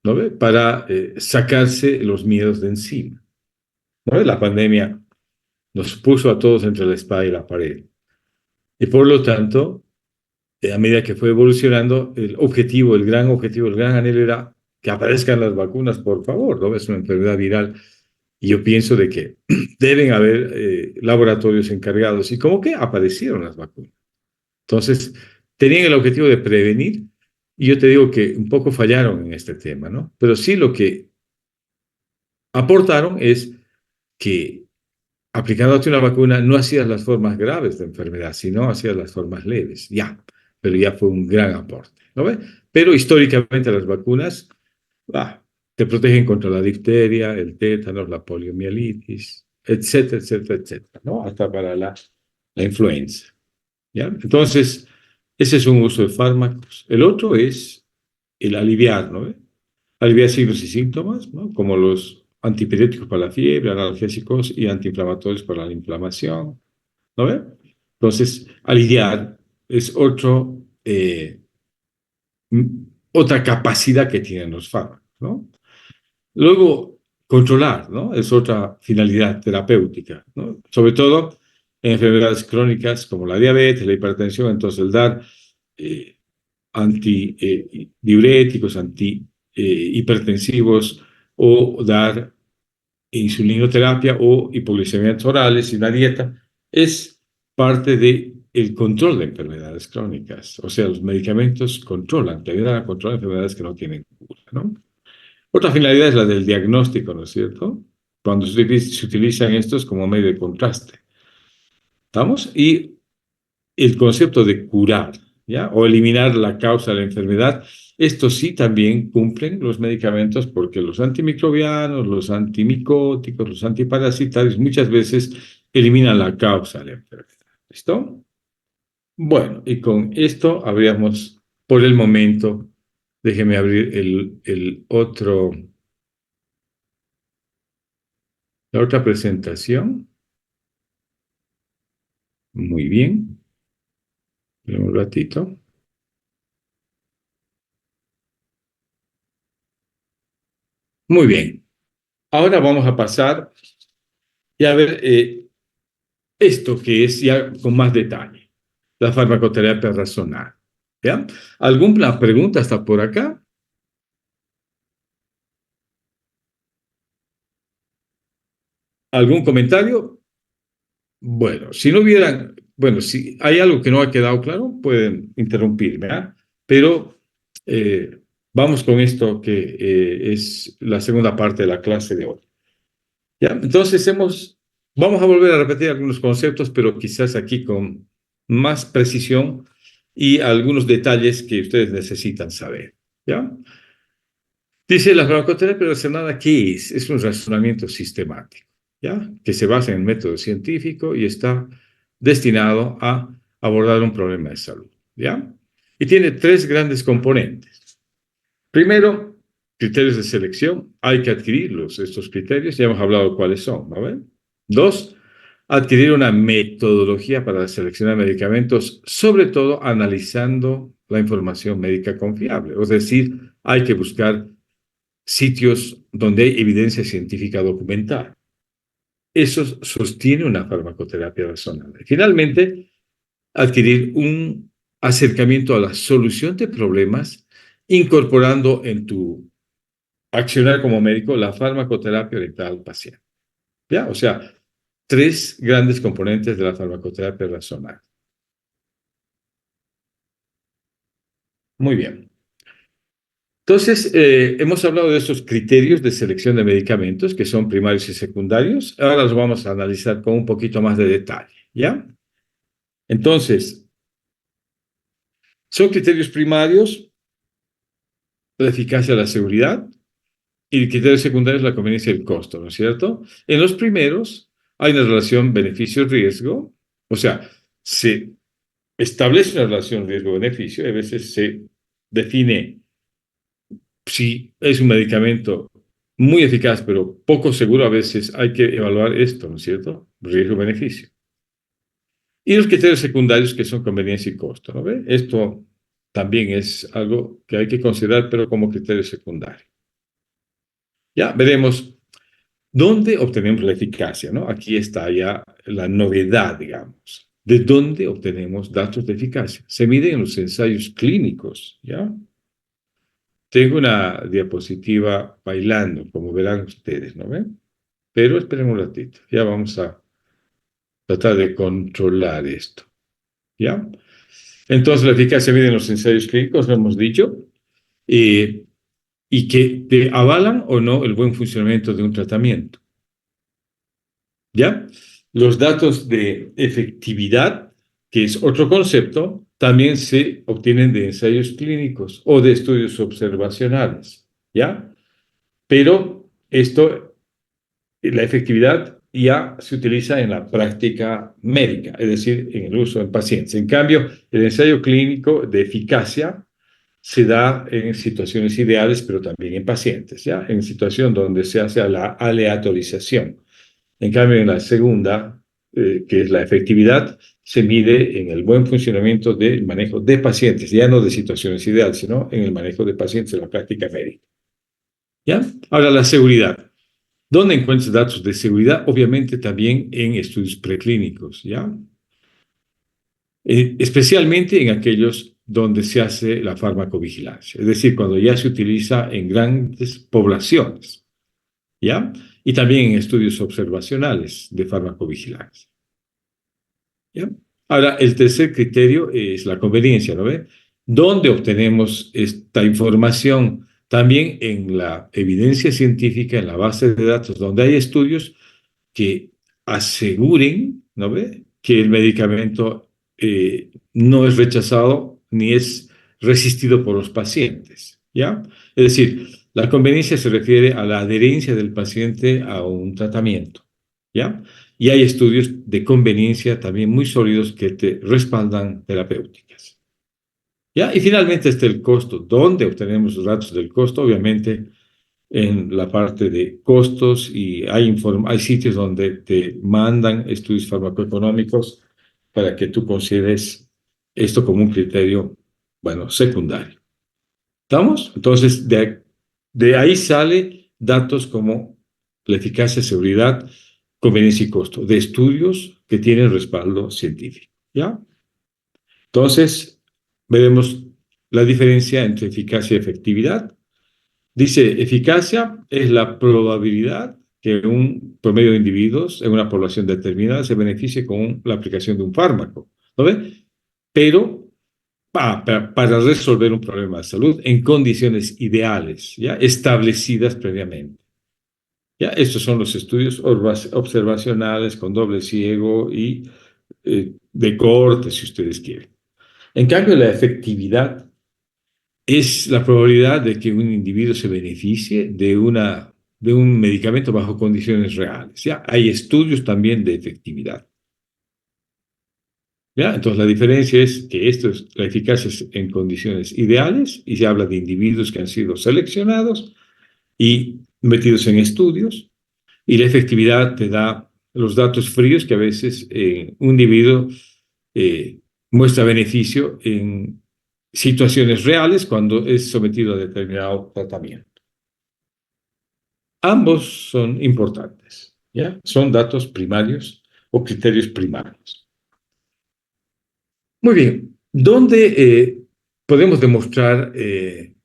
¿no ve? Para sacarse los miedos de encima. ¿No ve? La pandemia nos puso a todos entre la espada y la pared. Y por lo tanto, a medida que fue evolucionando, el gran objetivo, el gran anhelo era que aparezcan las vacunas, por favor, ¿no? Es una enfermedad viral. Y yo pienso de que deben haber laboratorios encargados. ¿Y cómo que aparecieron las vacunas? Entonces, tenían el objetivo de prevenir. Y yo te digo que un poco fallaron en este tema, ¿no? Pero sí lo que aportaron es que aplicándote una vacuna no hacías las formas graves de enfermedad, sino hacías las formas leves. Ya, pero ya fue un gran aporte, ¿no ves? Pero históricamente las vacunas ah, te protegen contra la difteria, el tétano, la poliomielitis, etcétera, etcétera, etcétera, ¿no? Hasta para la influenza, ¿ya? Entonces, ese es un uso de fármacos. El otro es el aliviar, ¿no? Aliviar signos y síntomas, ¿no? Como los antipiréticos para la fiebre, analgésicos y antiinflamatorios para la inflamación, ¿no ve? Entonces, aliviar es otra capacidad que tienen los fármacos, ¿no? Luego, controlar, ¿no? Es otra finalidad terapéutica, ¿no? Sobre todo en enfermedades crónicas como la diabetes, la hipertensión, entonces el dar antidiuréticos, antihipertensivos o dar insulinoterapia o hipoglicemiantes orales y una dieta es parte del control de enfermedades crónicas. O sea, los medicamentos controlan, te ayudan a controlar enfermedades que no tienen cura, ¿no? Otra finalidad es la del diagnóstico, ¿no es cierto? Cuando se utilizan estos como medio de contraste. ¿Estamos? Y el concepto de curar, ¿ya? O eliminar la causa de la enfermedad, estos sí también cumplen los medicamentos porque los antimicrobianos, los antimicóticos, los antiparasitarios muchas veces eliminan la causa de la enfermedad. ¿Listo? Bueno, y con esto habríamos, por el momento, déjeme abrir la otra presentación. Muy bien. Un ratito. Muy bien. Ahora vamos a pasar y a ver esto que es ya con más detalle, la farmacoterapia razonal. ¿Ya? ¿Alguna pregunta hasta por acá? ¿Algún comentario? Bueno, si no hubieran, bueno, si hay algo que no ha quedado claro, pueden interrumpirme, ¿ah? Pero vamos con esto que es la segunda parte de la clase de hoy. ¿Ya? Entonces vamos a volver a repetir algunos conceptos, pero quizás aquí con más precisión y algunos detalles que ustedes necesitan saber. ¿Ya? Dice la farmacoterapia razonada, ¿qué es? Es un razonamiento sistemático, ¿ya? Que se basa en el método científico y está destinado a abordar un problema de salud, ¿ya? Y tiene tres grandes componentes. Primero, criterios de selección. Hay que adquirirlos, estos criterios. Ya hemos hablado de cuáles son, ¿no ven? Dos, adquirir una metodología para seleccionar medicamentos, sobre todo analizando la información médica confiable. Es decir, hay que buscar sitios donde hay evidencia científica documentada. Eso sostiene una farmacoterapia razonable. Finalmente, adquirir un acercamiento a la solución de problemas, incorporando en tu accionar como médico la farmacoterapia orientada al paciente. ¿Ya? O sea, tres grandes componentes de la farmacoterapia razonable. Muy bien. Entonces, hemos hablado de estos criterios de selección de medicamentos que son primarios y secundarios. Ahora los vamos a analizar con un poquito más de detalle, ¿ya? Entonces, son criterios primarios, la eficacia, la seguridad, y el criterio secundario es la conveniencia y el costo, ¿no es cierto? En los primeros hay una relación beneficio-riesgo, o sea, se establece una relación riesgo-beneficio, y a veces se define si es un medicamento muy eficaz, pero poco seguro, a veces hay que evaluar esto, ¿no es cierto? Riesgo-beneficio. Y los criterios secundarios que son conveniencia y costo, ¿no ve? Esto también es algo que hay que considerar, pero como criterio secundario. Ya veremos dónde obtenemos la eficacia, ¿no? Aquí está ya la novedad, digamos. ¿De dónde obtenemos datos de eficacia? Se miden en los ensayos clínicos, ¿ya? Tengo una diapositiva bailando, como verán ustedes, ¿no ven? Pero esperen un ratito, ya vamos a tratar de controlar esto, ¿ya? Entonces, la eficacia se mide en los ensayos clínicos, lo hemos dicho, eh, y que te avalan o no el buen funcionamiento de un tratamiento, ¿ya? Los datos de efectividad, que es otro concepto, también se obtienen de ensayos clínicos o de estudios observacionales, ¿ya? Pero esto, la efectividad ya se utiliza en la práctica médica, es decir, en el uso en pacientes. En cambio, el ensayo clínico de eficacia se da en situaciones ideales, pero también en pacientes, ¿ya? En situación donde se hace la aleatorización. En cambio, en la segunda, que es la efectividad, se mide en el buen funcionamiento del manejo de pacientes, ya no de situaciones ideales, sino en el manejo de pacientes en la práctica médica. ¿Ya? Ahora, la seguridad. ¿Dónde encuentras datos de seguridad? Obviamente también en estudios preclínicos, ¿ya? Especialmente en aquellos donde se hace la farmacovigilancia, es decir, cuando ya se utiliza en grandes poblaciones, ¿ya? Y también en estudios observacionales de farmacovigilancia, ¿ya? Ahora, el tercer criterio es la conveniencia, ¿no ve? ¿Dónde obtenemos esta información? También en la evidencia científica, en la base de datos, donde hay estudios que aseguren, ¿no ve? Que el medicamento no es rechazado ni es resistido por los pacientes, ¿ya? Es decir, la conveniencia se refiere a la adherencia del paciente a un tratamiento, ¿ya? Y hay estudios de conveniencia también muy sólidos que te respaldan terapéuticas, ¿ya? Y finalmente está el costo. ¿Dónde obtenemos los datos del costo? Obviamente en la parte de costos y hay sitios donde te mandan estudios farmacoeconómicos para que tú consideres esto como un criterio, bueno, secundario. ¿Estamos? Entonces, de ahí sale datos como la eficacia, seguridad, conveniencia y costo, de estudios que tienen respaldo científico. ¿Ya? Entonces, veremos la diferencia entre eficacia y efectividad. Dice, eficacia es la probabilidad que un promedio de individuos en una población determinada se beneficie con la aplicación de un fármaco, ¿no ve? Pero para resolver un problema de salud en condiciones ideales, ¿ya? Establecidas previamente. ¿Ya? Estos son los estudios observacionales con doble ciego y de corte, si ustedes quieren. En cambio, la efectividad es la probabilidad de que un individuo se beneficie de un medicamento bajo condiciones reales. ¿Ya? Hay estudios también de efectividad. ¿Ya? Entonces, la diferencia es que esto es, la eficacia es en condiciones ideales y se habla de individuos que han sido seleccionados y metidos en estudios, y la efectividad te da los datos fríos que a veces un individuo eh, muestra beneficio en situaciones reales cuando es sometido a determinado tratamiento. Ambos son importantes, ¿ya? Son datos primarios o criterios primarios. Muy bien, ¿dónde podemos demostrar en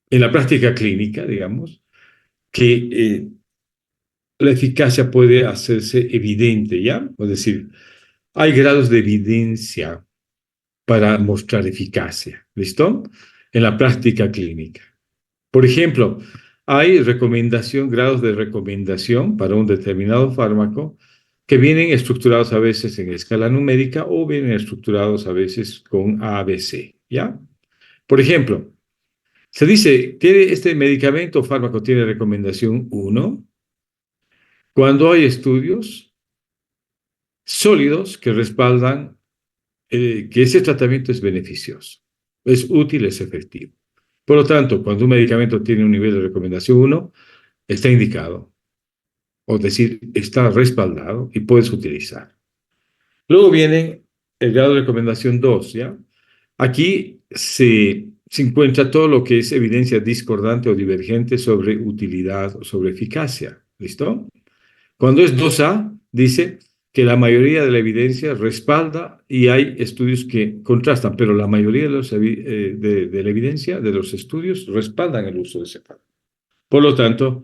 la práctica clínica, digamos, que la eficacia puede hacerse evidente, ¿ya? Es decir, hay grados de evidencia para mostrar eficacia, ¿listo? En la práctica clínica. Por ejemplo, hay grados de recomendación para un determinado fármaco que vienen estructurados a veces en escala numérica o vienen estructurados a veces con ABC, ¿ya? Por ejemplo, se dice que este medicamento o fármaco tiene recomendación 1 cuando hay estudios sólidos que respaldan que ese tratamiento es beneficioso, es útil, es efectivo. Por lo tanto, cuando un medicamento tiene un nivel de recomendación 1, está indicado, o decir, está respaldado y puedes utilizar. Luego viene el grado de recomendación 2, ¿ya? Aquí se encuentra todo lo que es evidencia discordante o divergente sobre utilidad o sobre eficacia, ¿listo? Cuando es 2A, dice que la mayoría de la evidencia respalda y hay estudios que contrastan, pero la mayoría de la evidencia, de los estudios, respaldan el uso de ese fármaco. Por lo tanto,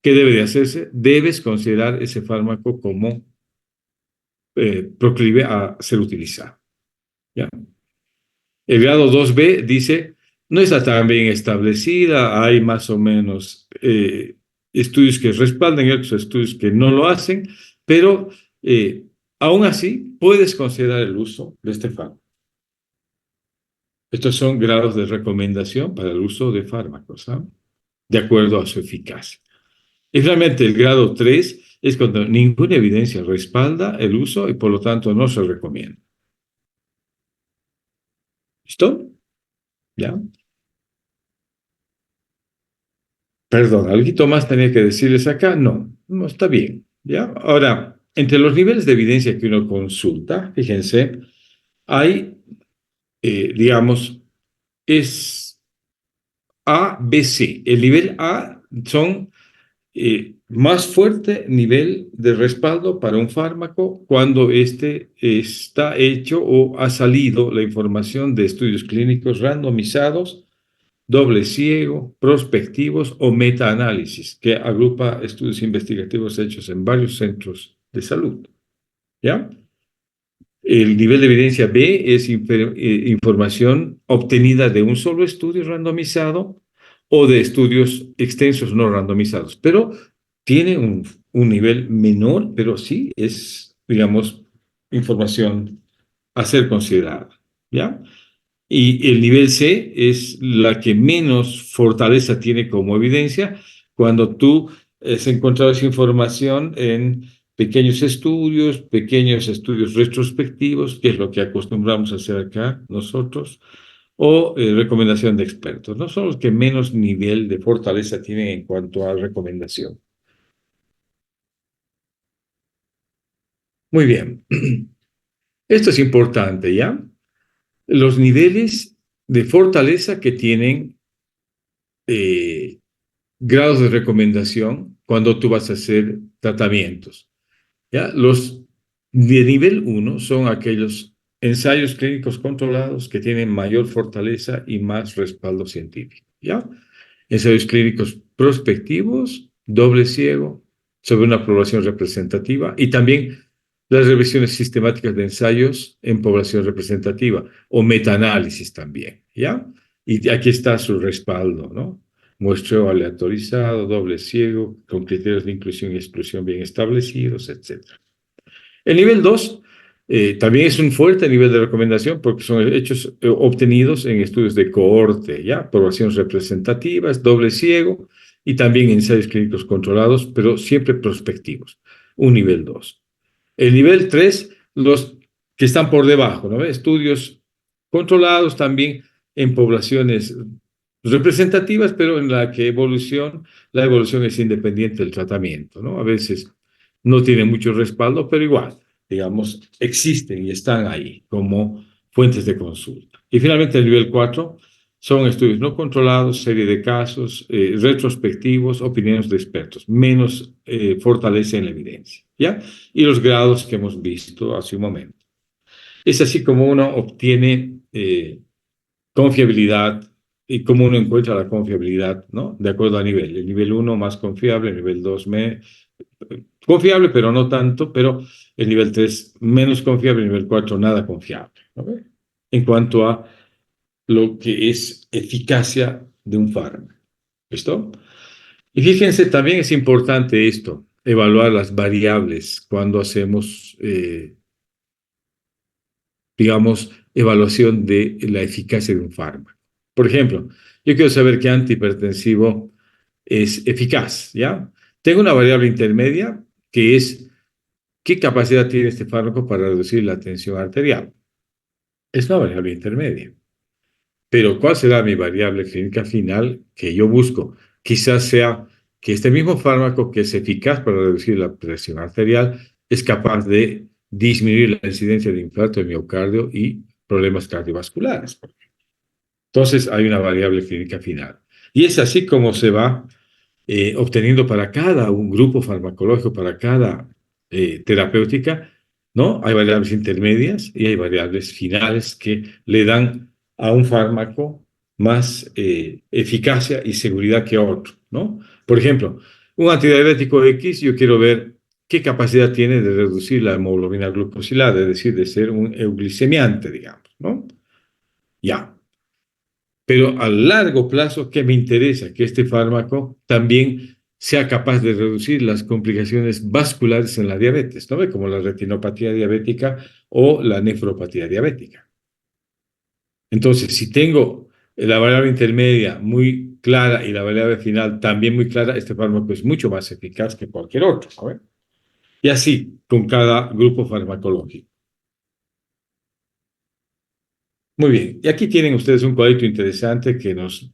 ¿qué debe de hacerse? Debes considerar ese fármaco como proclive a ser utilizado, ¿ya? El grado 2B dice, no está tan bien establecida, hay más o menos estudios que respaldan y otros estudios que no lo hacen, pero aún así puedes considerar el uso de este fármaco. Estos son grados de recomendación para el uso de fármacos, ¿sabes? De acuerdo a su eficacia. Y realmente el grado 3 es cuando ninguna evidencia respalda el uso y por lo tanto no se recomienda. ¿Listo? ¿Ya? Perdón, ¿algo más tenía que decirles acá? No, no está bien. ¿Ya? Ahora, entre los niveles de evidencia que uno consulta, fíjense, hay, digamos, es A, B, C. El nivel A son más fuerte nivel de respaldo para un fármaco cuando éste está hecho o ha salido la información de estudios clínicos randomizados, doble ciego, prospectivos o metaanálisis, que agrupa estudios investigativos hechos en varios centros de salud. ¿Ya? El nivel de evidencia B es información obtenida de un solo estudio randomizado o de estudios extensos no randomizados, pero tiene un nivel menor, pero sí es, digamos, información a ser considerada. ¿Ya? Y el nivel C es la que menos fortaleza tiene como evidencia cuando tú has encontrado esa información en pequeños estudios retrospectivos, que es lo que acostumbramos a hacer acá nosotros, o recomendación de expertos, ¿no? Son los que menos nivel de fortaleza tienen en cuanto a recomendación. Muy bien. Esto es importante, ¿ya? Los niveles de fortaleza que tienen eh, grados de recomendación cuando tú vas a hacer tratamientos. ¿Ya? Los de nivel 1 son aquellos ensayos clínicos controlados que tienen mayor fortaleza y más respaldo científico. ¿Ya? Ensayos clínicos prospectivos, doble ciego, sobre una población representativa y también las revisiones sistemáticas de ensayos en población representativa o metaanálisis también, ¿ya? Y aquí está su respaldo, ¿no? Muestreo aleatorizado, doble ciego, con criterios de inclusión y exclusión bien establecidos, etc. El nivel 2 también es un fuerte nivel de recomendación porque son hechos obtenidos en estudios de cohorte, ¿ya? Poblaciones representativas, doble ciego y también ensayos clínicos controlados, pero siempre prospectivos. Un nivel 2. El nivel 3, los que están por debajo, ¿no? Estudios controlados también en poblaciones representativas, pero en la que la evolución es independiente del tratamiento, ¿no? A veces no tiene mucho respaldo, pero igual, digamos, existen y están ahí como fuentes de consulta. Y finalmente el nivel 4 son estudios no controlados, serie de casos, retrospectivos, opiniones de expertos, menos fortaleza en la evidencia, ¿ya? Y los grados que hemos visto hace un momento. Es así como uno obtiene confiabilidad y cómo uno encuentra la confiabilidad, ¿no? De acuerdo a nivel. El nivel uno más confiable, el nivel 2 confiable, pero no tanto, pero el nivel 3 menos confiable, el nivel 4 nada confiable, ¿no? En cuanto a lo que es eficacia de un fármaco. ¿Listo? Y fíjense, también es importante esto, evaluar las variables cuando hacemos digamos, evaluación de la eficacia de un fármaco. Por ejemplo, yo quiero saber qué antihipertensivo es eficaz, ¿ya? Tengo una variable intermedia que es qué capacidad tiene este fármaco para reducir la tensión arterial. Es una variable intermedia. Pero ¿cuál será mi variable clínica final que yo busco? Quizás sea que este mismo fármaco que es eficaz para reducir la presión arterial es capaz de disminuir la incidencia de infarto de miocardio y problemas cardiovasculares. Entonces hay una variable clínica final. Y es así como se va obteniendo para cada un grupo farmacológico, para cada terapéutica, ¿no? Hay variables intermedias y hay variables finales que le dan a un fármaco más eficacia y seguridad que a otro, ¿no? Por ejemplo, un antidiabético X, yo quiero ver qué capacidad tiene de reducir la hemoglobina glucosilada, es decir, de ser un euglicemiante, digamos, ¿no? Ya. Pero a largo plazo, ¿qué me interesa? Que este fármaco también sea capaz de reducir las complicaciones vasculares en la diabetes, ¿no ve? Como la retinopatía diabética o la nefropatía diabética. Entonces, si tengo la variable intermedia muy clara y la variable final también muy clara, este fármaco es mucho más eficaz que cualquier otro, ¿no ve? Y así con cada grupo farmacológico. Muy bien, y aquí tienen ustedes un cuadrito interesante que nos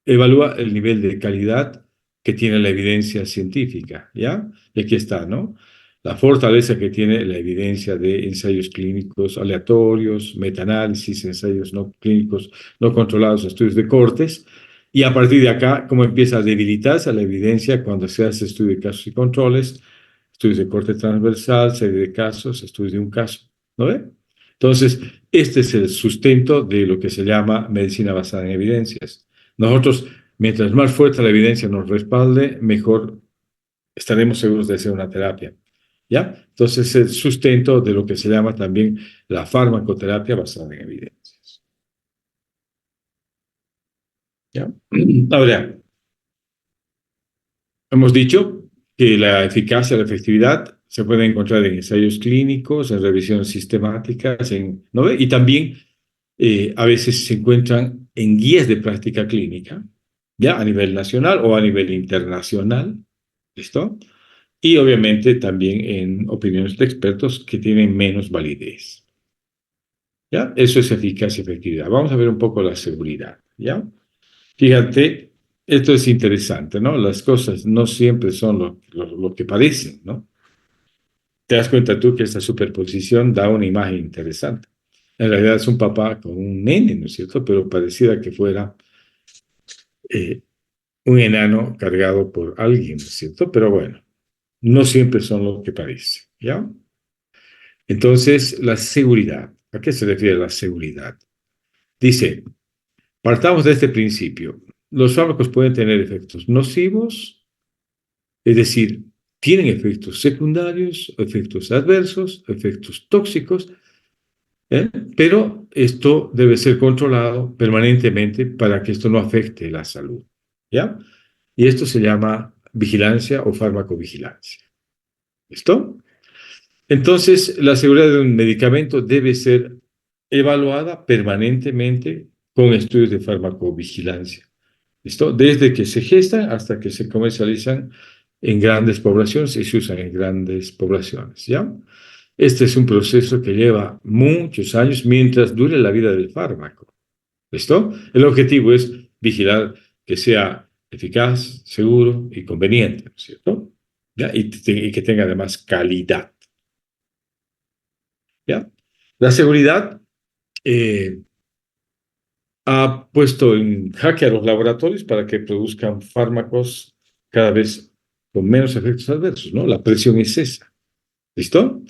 evalúa el nivel de calidad que tiene la evidencia científica, ¿ya? Y aquí está, ¿no? La fortaleza que tiene la evidencia de ensayos clínicos aleatorios, metaanálisis, ensayos no clínicos no controlados, estudios de cortes, y a partir de acá, cómo empieza a debilitarse la evidencia cuando se hace estudio de casos y controles, estudios de corte transversal, serie de casos, estudios de un caso, ¿no ve? Entonces, este es el sustento de lo que se llama medicina basada en evidencias. Nosotros, mientras más fuerte la evidencia nos respalde, mejor estaremos seguros de hacer una terapia. ¿Ya? Entonces, el sustento de lo que se llama también la farmacoterapia basada en evidencias. ¿Ya? Ahora, hemos dicho que la eficacia, la efectividad se puede encontrar en ensayos clínicos, en revisiones sistemáticas, ¿no ve? Y también a veces se encuentran en guías de práctica clínica, ya a nivel nacional o a nivel internacional, ¿listo? Y obviamente también en opiniones de expertos que tienen menos validez, ¿ya? Eso es eficacia y efectividad. Vamos a ver un poco la seguridad, ¿ya? Fíjate, esto es interesante, ¿no? Las cosas no siempre son lo que parecen, ¿no? Te das cuenta tú que esta superposición da una imagen interesante. En realidad es un papá con un nene, ¿no es cierto? Pero pareciera que fuera eh, un enano cargado por alguien, ¿no es cierto? Pero bueno, no siempre son lo que parece, ¿ya? Entonces, la seguridad. ¿A qué se refiere la seguridad? Dice, partamos de este principio. Los fármacos pueden tener efectos nocivos, es decir, tienen efectos secundarios, efectos adversos, efectos tóxicos, ¿eh? Pero esto debe ser controlado permanentemente para que esto no afecte la salud, ¿ya? Y esto se llama vigilancia o farmacovigilancia. ¿Listo? Entonces, la seguridad de un medicamento debe ser evaluada permanentemente con estudios de farmacovigilancia. ¿Listo? Desde que se gestan hasta que se comercializan en grandes poblaciones y se usan en grandes poblaciones, ¿ya? Este es un proceso que lleva muchos años mientras dure la vida del fármaco. ¿Listo? El objetivo es vigilar que sea eficaz, seguro y conveniente, ¿no es cierto? ¿Ya? Y que tenga además calidad. ¿Ya? La seguridad eh, ha puesto en jaque a los laboratorios para que produzcan fármacos cada vez con menos efectos adversos, ¿no? La presión es esa. ¿Listo?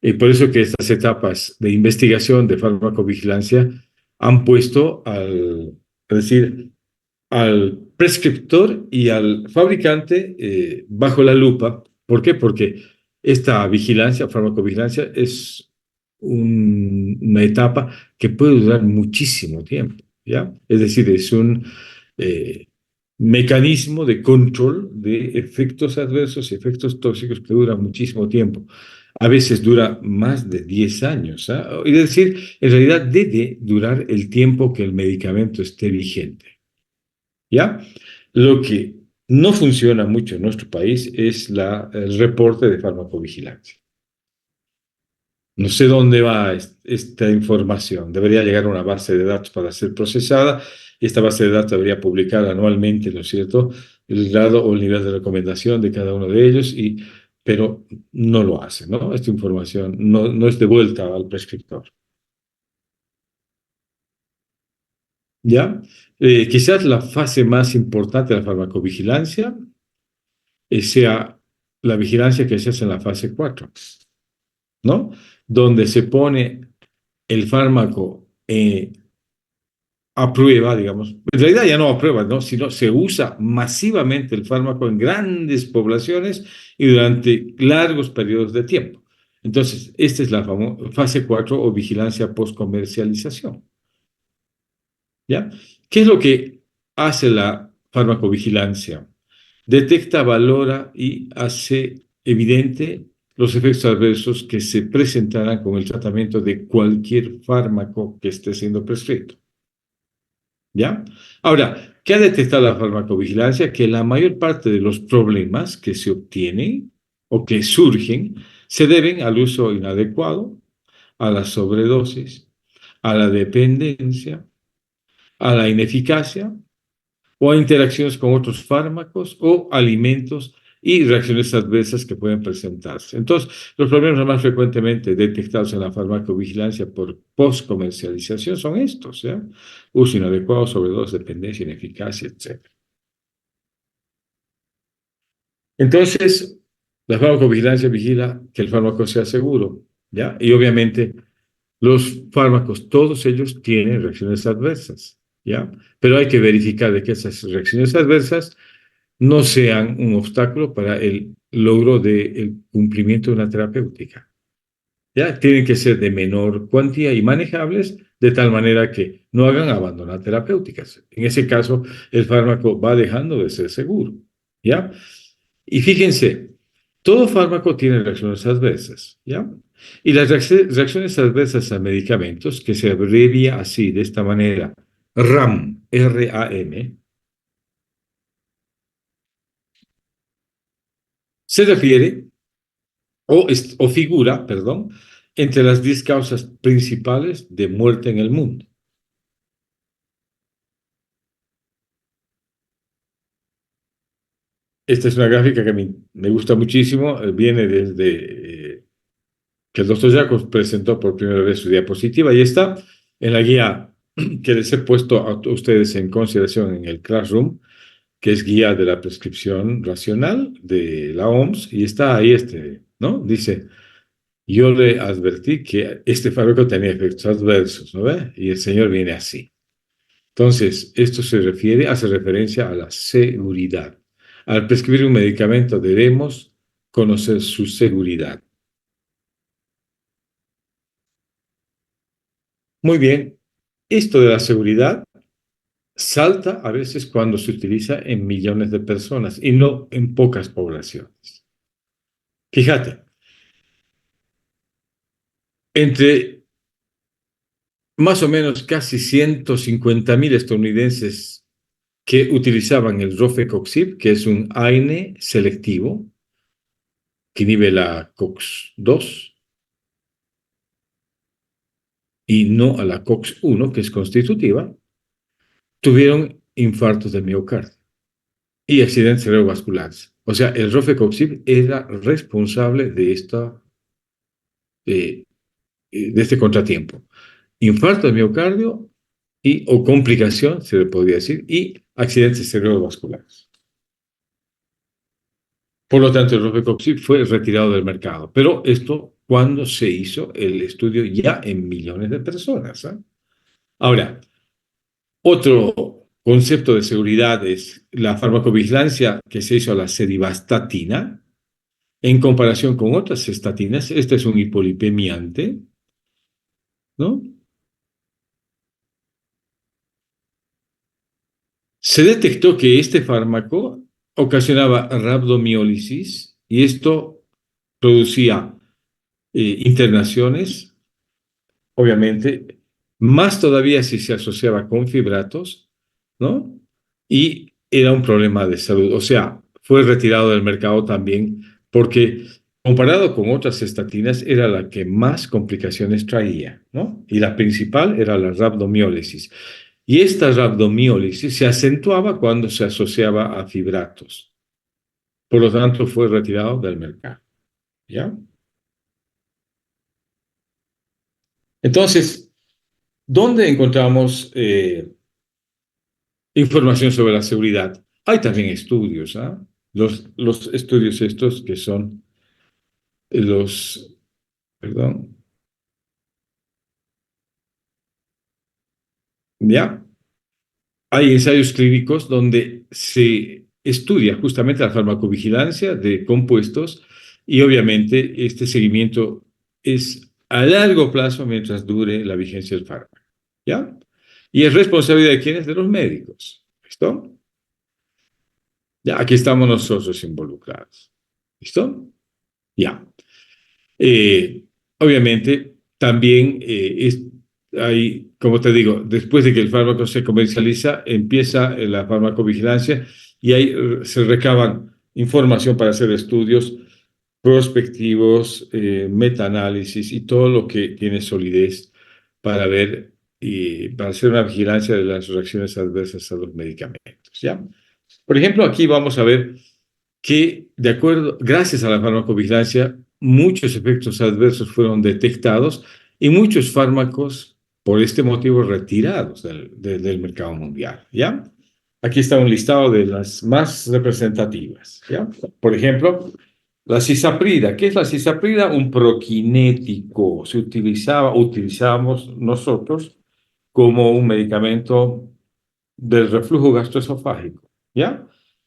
Y por eso que estas etapas de investigación de farmacovigilancia han puesto es decir, al prescriptor y al fabricante bajo la lupa. ¿Por qué? Porque esta vigilancia, farmacovigilancia, es una etapa que puede durar muchísimo tiempo, ¿ya? Es decir, es un eh, mecanismo de control de efectos adversos y efectos tóxicos que dura muchísimo tiempo. A veces dura más de 10 años, ¿ah? Es decir, en realidad debe durar el tiempo que el medicamento esté vigente. ¿Ya? Lo que no funciona mucho en nuestro país es el reporte de farmacovigilancia. No sé dónde va esta información. Debería llegar a una base de datos para ser procesada y esta base de datos debería publicar anualmente, ¿no es cierto?, el grado o el nivel de recomendación de cada uno de ellos, pero no lo hace, ¿no? Esta información no es devuelta al prescriptor. ¿Ya? Quizás la fase más importante de la farmacovigilancia sea la vigilancia que se hace en la fase 4, ¿no? Donde se pone el fármaco a prueba, digamos. En realidad ya no a prueba, ¿no? Sino se usa masivamente el fármaco en grandes poblaciones y durante largos periodos de tiempo. Entonces, esta es la fase 4 o vigilancia post-comercialización, ¿ya? ¿Qué es lo que hace la farmacovigilancia? Detecta, valora y hace evidente los efectos adversos que se presentarán con el tratamiento de cualquier fármaco que esté siendo prescrito. ¿Ya? Ahora, ¿qué ha detectado la farmacovigilancia? Que la mayor parte de los problemas que se obtienen o que surgen se deben al uso inadecuado, a la sobredosis, a la dependencia, a la ineficacia o a interacciones con otros fármacos o alimentos y reacciones adversas que pueden presentarse. Entonces, los problemas más frecuentemente detectados en la farmacovigilancia por postcomercialización son estos, ¿ya? Uso inadecuado, sobredosis, dependencia, ineficacia, etc. Entonces, la farmacovigilancia vigila que el fármaco sea seguro, ¿ya? Y obviamente los fármacos, todos ellos tienen reacciones adversas, ¿ya? Pero hay que verificar de que esas reacciones adversas no sean un obstáculo para el logro del cumplimiento de una terapéutica. ¿Ya? Tienen que ser de menor cuantía y manejables, de tal manera que no hagan abandonar terapéuticas. En ese caso, el fármaco va dejando de ser seguro. ¿Ya? Y fíjense, todo fármaco tiene reacciones adversas. ¿Ya? Y las reacciones adversas a medicamentos, que se abrevia así, de esta manera, RAM, RAM, se refiere o figura, perdón, entre las 10 causas principales de muerte en el mundo. Esta es una gráfica que me gusta muchísimo, viene desde que el doctor Jacobs presentó por primera vez su diapositiva y está en la guía que les he puesto a ustedes en consideración en el Classroom, que es guía de la prescripción racional de la OMS, y está ahí ¿no? Dice, yo le advertí que este fármaco tenía efectos adversos, ¿no ve? Y el señor viene así. Entonces, esto hace referencia a la seguridad. Al prescribir un medicamento debemos conocer su seguridad. Muy bien, esto de la seguridad salta a veces cuando se utiliza en millones de personas y no en pocas poblaciones. Fíjate, entre más o menos casi 150.000 estadounidenses que utilizaban el Rofecoxib, que es un AINE selectivo, que inhibe la COX-2, y no a la COX-1, que es constitutiva, tuvieron infartos de miocardio y accidentes cerebrovasculares. O sea, el rofecoxib era responsable eh, de este contratiempo. Infarto de miocardio o complicación, se le podría decir, y accidentes cerebrovasculares. Por lo tanto, el rofecoxib fue retirado del mercado. Pero esto cuando se hizo el estudio ya en millones de personas. Ahora, otro concepto de seguridad es la farmacovigilancia que se hizo a la serivastatina en comparación con otras estatinas. Este es un hipolipemiante, ¿no? Se detectó que este fármaco ocasionaba rabdomiólisis y esto producía internaciones, obviamente, más todavía si se asociaba con fibratos, ¿no? Y era un problema de salud. O sea, fue retirado del mercado también porque comparado con otras estatinas era la que más complicaciones traía, ¿no? Y la principal era la rabdomiólisis. Y esta rabdomiólisis se acentuaba cuando se asociaba a fibratos. Por lo tanto, fue retirado del mercado, ¿ya? Entonces, ¿dónde encontramos información sobre la seguridad? Hay también estudios, ¿ah? Los estudios estos que son los, perdón, ¿ya? Hay ensayos clínicos donde se estudia justamente la farmacovigilancia de compuestos y obviamente este seguimiento es a largo plazo mientras dure la vigencia del fármaco, ¿ya? Y es responsabilidad de quiénes, de los médicos. ¿Listo? Ya, aquí estamos nosotros involucrados. ¿Listo? Ya. Eh, obviamente, también hay, como te digo, después de que el fármaco se comercializa, empieza la farmacovigilancia y ahí se recaban información para hacer estudios prospectivos, metaanálisis y todo lo que tiene solidez para ver y para hacer una vigilancia de las reacciones adversas a los medicamentos. ¿Ya? Por ejemplo, aquí vamos a ver que, de acuerdo, gracias a la farmacovigilancia, muchos efectos adversos fueron detectados y muchos fármacos, por este motivo, retirados del mercado mundial, ¿ya? Aquí está un listado de las más representativas, ¿ya? Por ejemplo, la cisaprida. ¿Qué es la cisaprida? Un proquinético. Utilizábamos nosotros como un medicamento del reflujo gastroesofágico, ¿ya?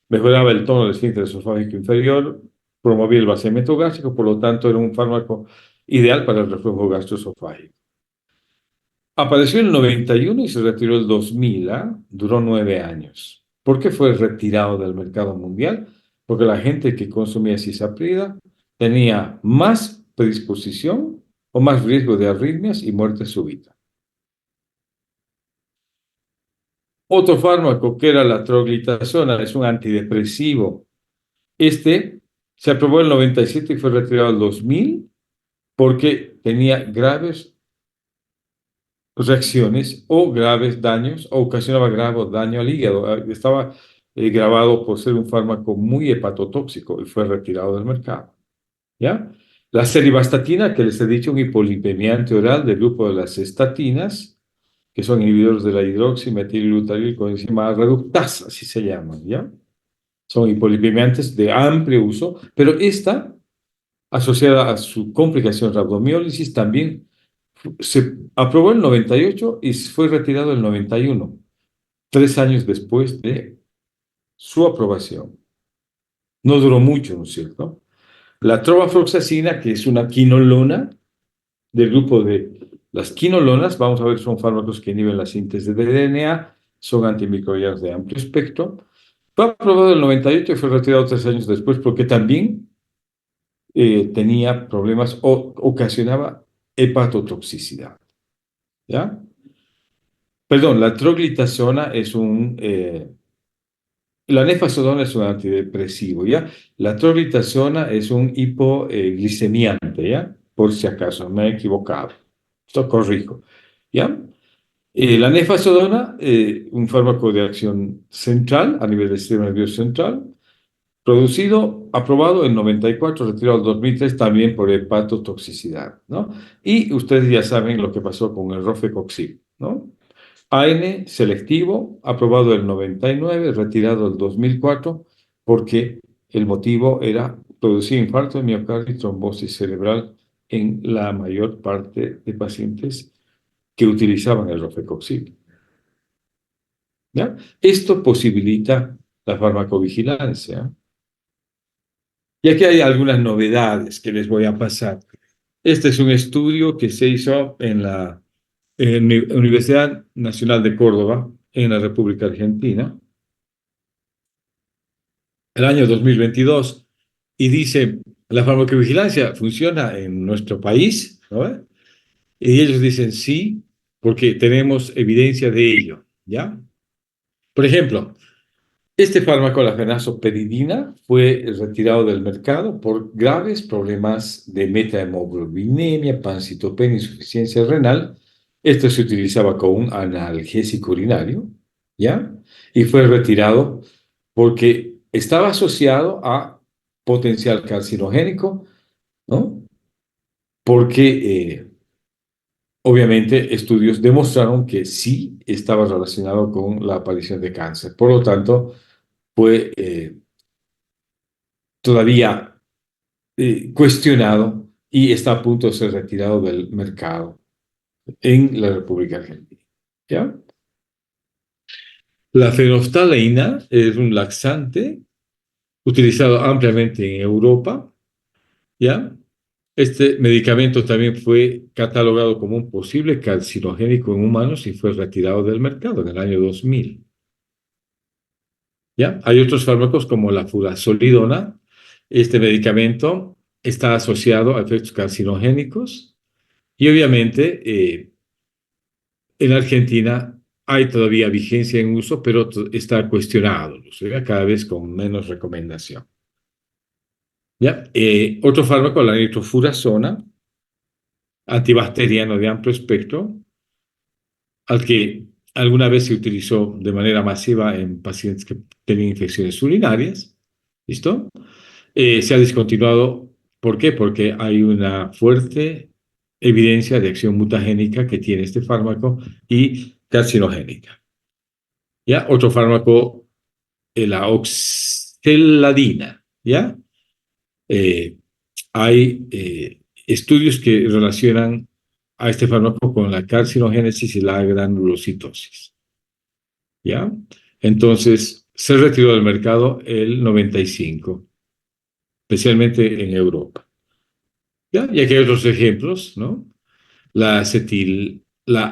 Mejoraba el tono del esfínter esofágico inferior, promovía el vaciamiento gástrico, por lo tanto era un fármaco ideal para el reflujo gastroesofágico. Apareció en el 91 y se retiró el 2000, ¿ah? Duró 9 años. ¿Por qué fue retirado del mercado mundial? Porque la gente que consumía cisaprida tenía más predisposición o más riesgo de arritmias y muerte súbita. Otro fármaco que era la troglitazona, es un antidepresivo. Este se aprobó en el 97 y fue retirado en el 2000 porque tenía graves reacciones o graves daños, o ocasionaba grave daño al hígado. Estaba grabado por ser un fármaco muy hepatotóxico y fue retirado del mercado. ¿Ya? La serivastatina, que les he dicho, un hipolipemiante oral del grupo de las estatinas, que son inhibidores de la hidroximetilglutaril coenzima reductasa, así se llaman, ¿ya? Son hipolipemiantes de amplio uso, pero esta, asociada a su complicación rabdomiólisis, también se aprobó en el 98 y fue retirado en el 91, 3 años después de su aprobación. No duró mucho, ¿no es cierto? La trobafloxacina, que es una quinolona del grupo de las quinolonas, vamos a ver, son fármacos que inhiben la síntesis de DNA, son antimicrobianos de amplio espectro. Fue aprobado en el 98 y fue retirado 3 años después porque también tenía problemas o ocasionaba hepatotoxicidad. ¿Ya? Perdón, la troglitazona es la nefazodona es un antidepresivo, ¿ya? La troglitazona es un hipoglicemiante, ¿ya? Por si acaso me he equivocado. Esto corrijo. ¿ya? La nefazodona, un fármaco de acción central a nivel del sistema nervioso central, producido, aprobado en 94, retirado en 2003 también por hepatotoxicidad, ¿no? Y ustedes ya saben lo que pasó con el rofecoxib, ¿no? AN selectivo, aprobado en 99, retirado en 2004, porque el motivo era producir infarto de miocardio y trombosis cerebral en la mayor parte de pacientes que utilizaban el rofecoxib, ¿ya? Esto posibilita la farmacovigilancia. Y aquí hay algunas novedades que les voy a pasar. Este es un estudio que se hizo en la Universidad Nacional de Córdoba, en la República Argentina, el año 2022, y dice, la farmacovigilancia funciona en nuestro país, ¿no? Y ellos dicen sí, porque tenemos evidencia de ello, ¿ya? Por ejemplo, este fármaco, la fenazopridina, fue retirado del mercado por graves problemas de metahemoglobinemia, pancitopenia, insuficiencia renal. Esto se utilizaba como un analgésico urinario, ¿ya? Y fue retirado porque estaba asociado a potencial carcinogénico, ¿no? Porque obviamente estudios demostraron que sí estaba relacionado con la aparición de cáncer. Por lo tanto, fue todavía cuestionado y está a punto de ser retirado del mercado en la República Argentina. ¿Ya? La fenolftaleína es un laxante utilizado ampliamente en Europa. ¿Ya? Este medicamento también fue catalogado como un posible carcinogénico en humanos y fue retirado del mercado en el año 2000. ¿Ya? Hay otros fármacos como la furazolidona. Este medicamento está asociado a efectos carcinogénicos y obviamente en Argentina hay todavía vigencia en uso, pero está cuestionado, ¿ya? Cada vez con menos recomendación. ¿Ya? Otro fármaco, la nitrofurazona, antibacteriano de amplio espectro, al que alguna vez se utilizó de manera masiva en pacientes que tenían infecciones urinarias. ¿Listo? Se ha discontinuado. ¿Por qué? Porque hay una fuerte evidencia de acción mutagénica que tiene este fármaco y carcinogénica. ¿Ya? Otro fármaco, la oxeladina. ¿Ya? Eh, hay estudios que relacionan a este fármaco con la carcinogénesis y la granulocitosis. ¿Ya? Entonces, se retiró del mercado el 95, especialmente en Europa. ¿Ya? Y aquí hay otros ejemplos, ¿no? La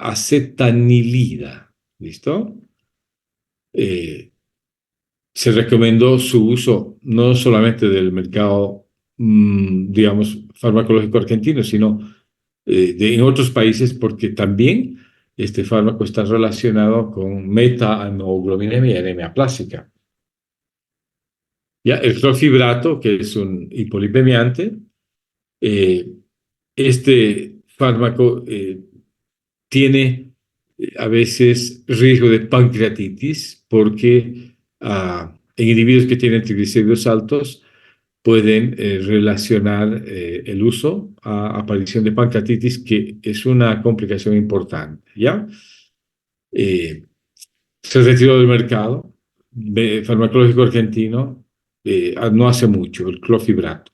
acetanilida, ¿listo? Eh, Se recomendó su uso no solamente del mercado, digamos, farmacológico argentino, sino en otros países porque también este fármaco está relacionado con meta-hemoglobinemia y anemia plástica. Ya, el clorfibrato, que es un hipolipemiante, eh, este fármaco tiene a veces riesgo de pancreatitis porque en individuos que tienen triglicéridos altos pueden relacionar el uso a aparición de pancreatitis, que es una complicación importante, ¿ya? Eh, Se retiró del mercado farmacológico argentino no hace mucho, el clofhibrato,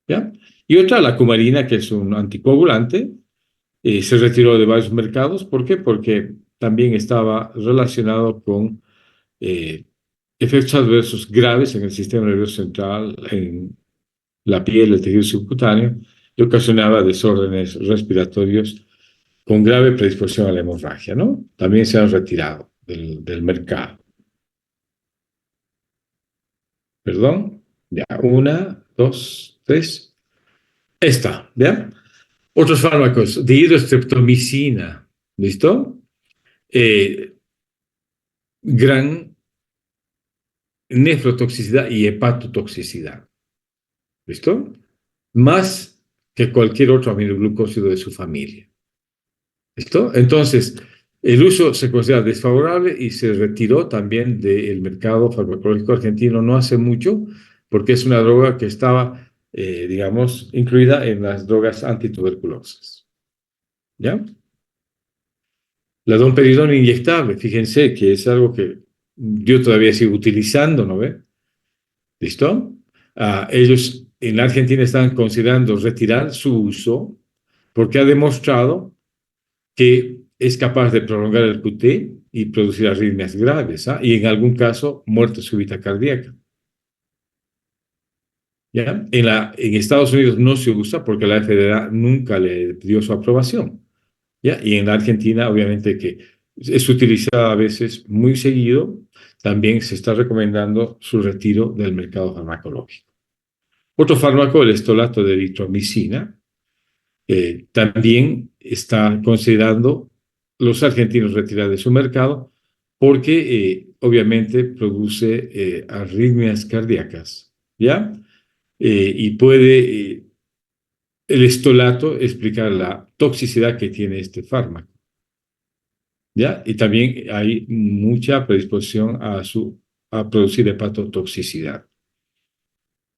¿ya? Y otra, la cumarina, que es un anticoagulante, se retiró de varios mercados. ¿Por qué? Porque también estaba relacionado con eh, efectos adversos graves en el sistema nervioso central, en la piel, el tejido subcutáneo, y ocasionaba desórdenes respiratorios con grave predisposición a la hemorragia, ¿no? También se han retirado del mercado. Perdón. Ya, una, dos, tres. Esta, ¿ya? Otros fármacos, dihidrostreptomicina, ¿listo? Eh, Gran nefrotoxicidad y hepatotoxicidad, ¿listo? Más que cualquier otro aminoglucósido de su familia. ¿Listo? Entonces, el uso se considera desfavorable y se retiró también del mercado farmacológico argentino no hace mucho, porque es una droga que estaba, digamos, incluida en las drogas antituberculosas. ¿Ya? La domperidona inyectable, fíjense que es algo que yo todavía sigo utilizando, ¿no ve? ¿Listo? Ellos en la Argentina están considerando retirar su uso porque ha demostrado que es capaz de prolongar el QT y producir arritmias graves, ¿ah? Y en algún caso muerte súbita cardíaca. ¿Ya? En Estados Unidos no se usa porque la FDA nunca le dio su aprobación. ¿Ya? Y en la Argentina, obviamente que es utilizada a veces muy seguido, también se está recomendando su retiro del mercado farmacológico. Otro fármaco, el estolato de eritromicina, también está considerando los argentinos retirar de su mercado porque obviamente produce arritmias cardíacas, ¿ya? Y puede el estolato explicar la toxicidad que tiene este fármaco, ¿ya? Y también hay mucha predisposición a producir hepatotoxicidad,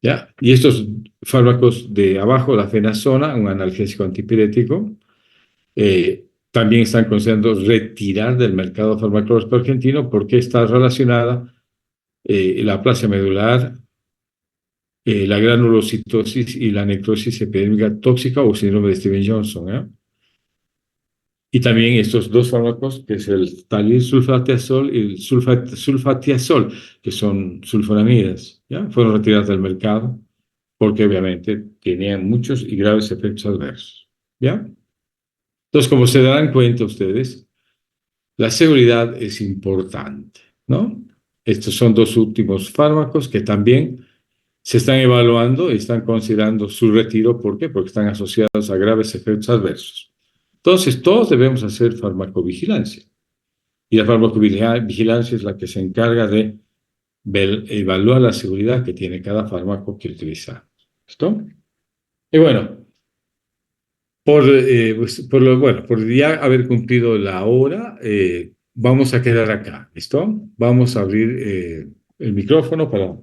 ¿ya? Y estos fármacos de abajo, la fenazona, un analgésico antipirético, también están considerando retirar del mercado farmacológico argentino porque está relacionada la aplasia medular, la granulocitosis y la necrosis epidémica tóxica o síndrome de Steven-Johnson, ¿eh? Y también estos dos fármacos, que es el talil sulfatiazol y el sulfatiazol, que son sulfonamidas, ¿ya? Fueron retiradas del mercado porque obviamente tenían muchos y graves efectos adversos, ¿ya? Entonces, como se darán cuenta ustedes, la seguridad es importante, ¿no? Estos son dos últimos fármacos que también se están evaluando y están considerando su retiro. ¿Por qué? Porque están asociados a graves efectos adversos. Entonces, todos debemos hacer farmacovigilancia. Y la farmacovigilancia es la que se encarga de evaluar la seguridad que tiene cada fármaco que utilizamos. ¿Listo? Y bueno, por ya haber cumplido la hora, vamos a quedar acá, ¿listo? Vamos a abrir el micrófono para